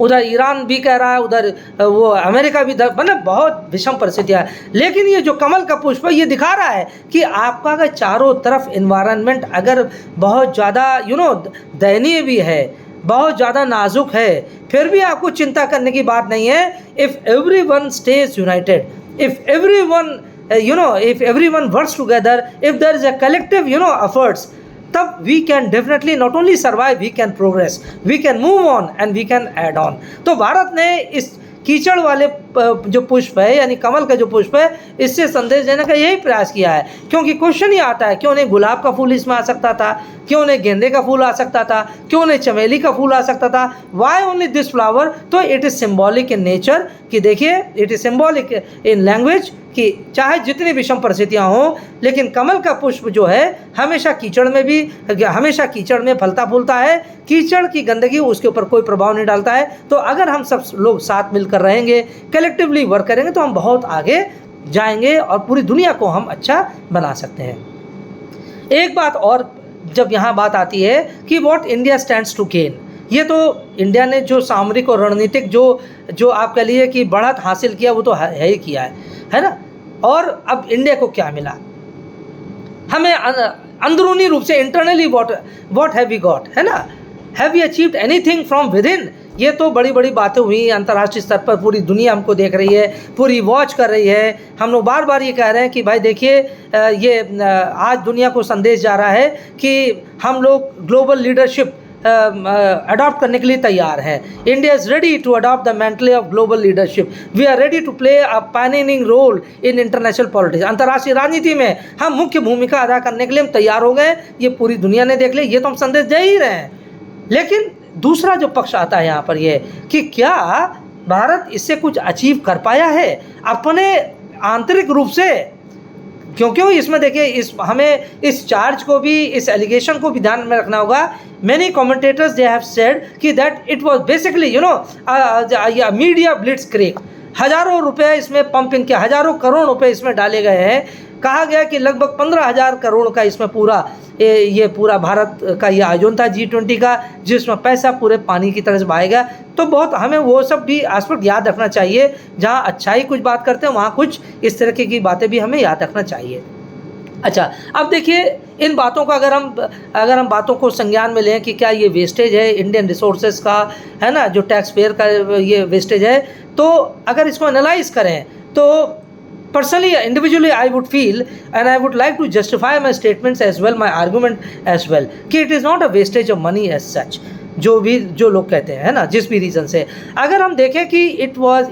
उधर ईरान भी कह रहा है, उधर वो अमेरिका भी, मतलब बहुत विषम परिस्थितियाँ है। लेकिन ये जो कमल का पुष्प ये दिखा रहा है कि आपका अगर चारों तरफ इन्वायरमेंट अगर बहुत ज़्यादा दयनीय भी है, बहुत ज़्यादा नाजुक है, फिर भी आपको चिंता करने की बात नहीं है। If everyone stage United, if everyone works together, if there is a collective efforts, तब we can definitely not only survive, we can progress, we can move on and we can add on। तो भारत ने इस कीचड़ वाले जो पुष्प है, यानी कमल का जो पुष्प है, इससे संदेश देने का यही प्रयास किया है। क्योंकि क्वेश्चन ही आता है, क्यों नहीं गुलाब का फूल इसमें आ सकता था, क्यों नहीं गेंदे का फूल आ सकता था, क्यों नहीं चमेली का फूल आ सकता था, वाई ओनली दिस फ्लावर। तो it is symbolic in nature कि देखिए, it is symbolic in language कि चाहे जितनी विषम परिस्थितियाँ हों, लेकिन कमल का पुष्प जो है हमेशा कीचड़ में फलता फूलता है, कीचड़ की गंदगी उसके ऊपर कोई प्रभाव नहीं डालता है। तो अगर हम सब लोग साथ मिलकर रहेंगे, कलेक्टिवली वर्क करेंगे, तो हम बहुत आगे जाएंगे और पूरी दुनिया को हम अच्छा बना सकते हैं। एक बात और, जब यहाँ बात आती है कि what India stands to gain, ये तो इंडिया ने जो सामरिक और रणनीतिक जो आप कह लीजिए कि बढ़त हासिल किया, वो तो है ही किया है ना। और अब इंडिया को क्या मिला, हमें अंदरूनी रूप से internally what have we got, है ना, have we achieved anything from within. ये तो बड़ी बड़ी बातें हुई, अंतर्राष्ट्रीय स्तर पर पूरी दुनिया हमको देख रही है, पूरी वॉच कर रही है। हम लोग बार बार ये कह रहे हैं कि भाई देखिए, ये आज दुनिया को संदेश जा रहा है कि हम लोग ग्लोबल लीडरशिप अडॉप्ट करने के लिए तैयार है। India is ready to adopt the mentally of global leadership, we are ready to play a pioneering role in international politics. अंतर्राष्ट्रीय राजनीति में हम मुख्य भूमिका अदा करने के लिए हम तैयार हो गए। ये पूरी दुनिया ने देख लिया, ये तो हम संदेश दे ही रहे हैं। लेकिन दूसरा जो पक्ष आता है यहाँ पर ये कि क्या भारत इससे कुछ अचीव कर पाया है अपने आंतरिक रूप से, क्योंकि इसमें देखिए हमें इस चार्ज को भी, इस एलिगेशन को भी ध्यान में रखना होगा। Many commentators they have said कि that it was basically media blitzkrieg. हज़ारों रुपए इसमें पंपिंग के, हज़ारों करोड़ रुपए इसमें डाले गए हैं। कहा गया कि लगभग 15,000 करोड़ का इसमें पूरा ये पूरा भारत का ये आयोजन था G20 का, जिसमें पैसा पूरे पानी की तरह से बहाएगा। तो बहुत हमें वो सब भी आस्पेक्ट याद रखना चाहिए, जहाँ अच्छाई कुछ बात करते हैं वहाँ कुछ इस तरह की बातें भी हमें याद रखना चाहिए। अच्छा, अब देखिए इन बातों का अगर हम बातों को संज्ञान में लें कि क्या ये वेस्टेज है इंडियन रिसोर्सेज का, है ना, जो टैक्स पेयर का ये वेस्टेज है, तो अगर इसको एनालाइज करें तो personally individually I would feel and I would like to justify my statements as well, my argument as well, कि it is not a wastage of money as such, जो लोग कहते हैं, है ना, जिस भी रीज़न से। अगर हम देखें कि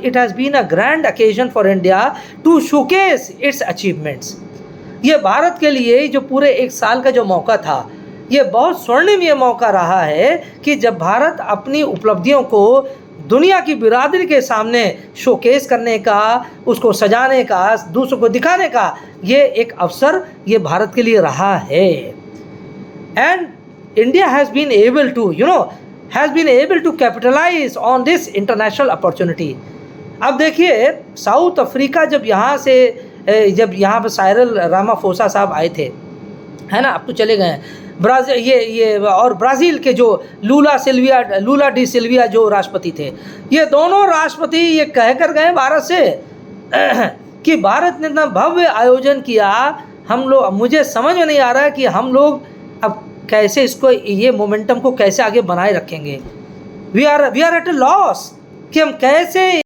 it has been a grand occasion for India to showcase its achievements। ये भारत के लिए जो पूरे एक साल का जो मौका था, ये बहुत स्वर्णिम ये मौका रहा है कि जब भारत अपनी उपलब्धियों को दुनिया की बिरादरी के सामने शोकेस करने का, उसको सजाने का, दूसरों को दिखाने का ये एक अवसर ये भारत के लिए रहा है। And India has been able to capitalise on this international opportunity. अब देखिए साउथ अफ्रीका जब यहाँ पर साइरल रामाफोसा साहब आए थे, है ना, अब तो चले गए हैं, और ब्राज़ील के जो लूला डी सिल्विया जो राष्ट्रपति थे, ये दोनों राष्ट्रपति ये कह कर गए भारत से कि भारत ने इतना भव्य आयोजन किया, हम लोग, मुझे समझ में नहीं आ रहा है कि हम लोग अब कैसे इसको, ये मोमेंटम को कैसे आगे बनाए रखेंगे। We are at a loss कि हम कैसे